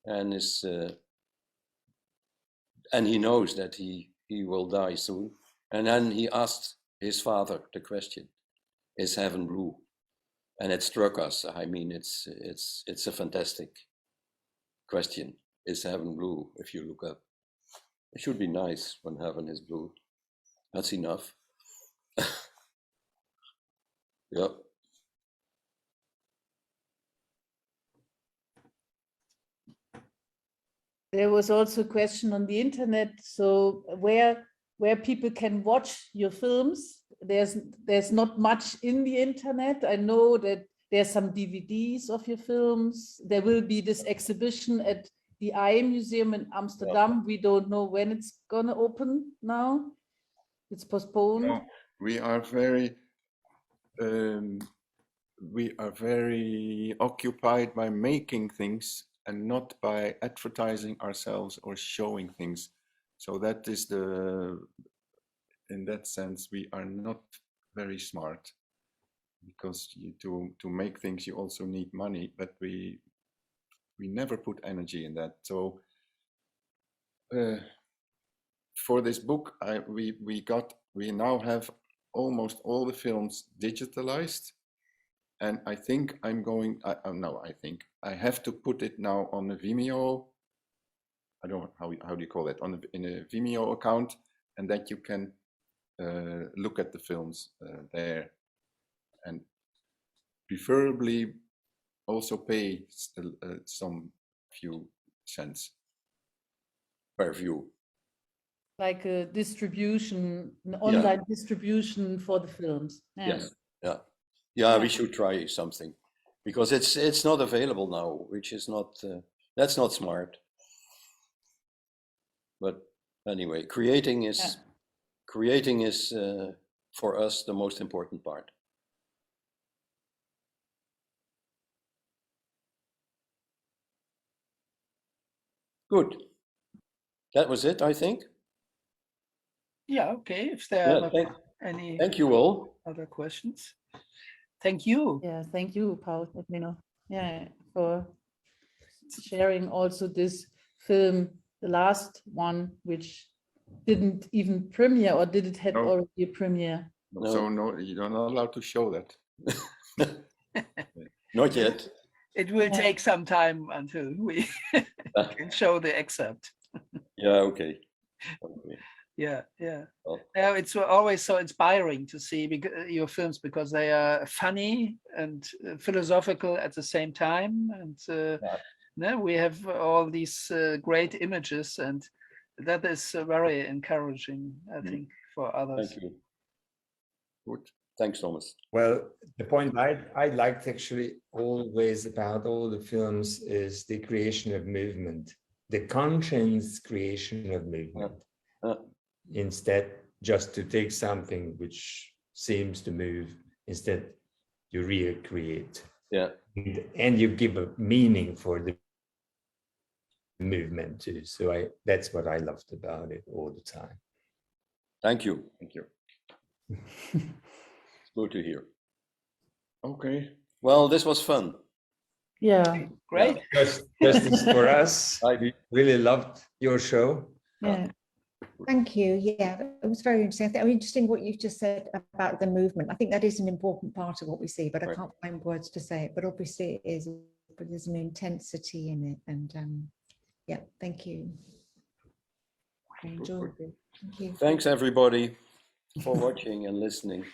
and is and he knows that he will die soon, and then he asked his father the question, is heaven blue? And it struck us. I mean, it's a fantastic question. Is heaven blue? If you look up, it should be nice when heaven is blue. That's enough. Yeah. There was also a question on the internet. So where people can watch your films, there's not much in the internet. I know that there's some DVDs of your films. There will be this exhibition at the Eye Museum in Amsterdam. We don't know when it's gonna open now. It's postponed. No, we are very occupied by making things and not by advertising ourselves or showing things. So that is in that sense, we are not very smart, because to make things you also need money, but we never put energy in that. So for this book, we now have almost all the films digitalized, and I think I have to put it now on a Vimeo. I don't know how do you call it, in a Vimeo account, and that you can look at the films there, and preferably also pay some few cents per view. Like a distribution, an online distribution for the films. Yes. Yeah, we should try something, because it's not available now, which is not that's not smart. But anyway, creating is for us the most important part. Good. That was it, I think. Yeah, okay. If there are any thank you all. Other questions. Thank you. Yeah, thank you, Paul, Menno. Yeah, for sharing also this film, the last one, which didn't even premiere, or did it have already a premiere? No. So no, you're not allowed to show that. Not yet. It will take some time until we can show the excerpt. Yeah, okay. Yeah. It's always so inspiring to see your films, because they are funny and philosophical at the same time, and we have all these great images, and that is very encouraging, I think, for others. Thank you. Good. Thanks, Thomas. Well, the point I liked actually always about all the films is the creation of movement, the conscious creation of movement. Instead, just to take something which seems to move, instead you recreate. Yeah. And you give a meaning for the movement too. So that's what I loved about it all the time. Thank you. Thank you. Good to hear. Okay. Well, this was fun. Yeah. Great. Justice for us. I really loved your show. Yeah. Thank you. Yeah, it was very interesting. I think interesting what you've just said about the movement. I think that is an important part of what we see, but I can't find words to say it. But obviously it is, but there's an intensity in it. And yeah, thank you. Very enjoyable. Thank you. Thanks everybody for watching and listening.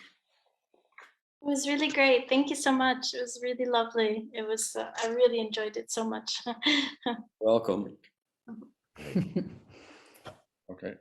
It was really great. Thank you so much. It was really lovely. It was, I really enjoyed it so much. Welcome. Okay.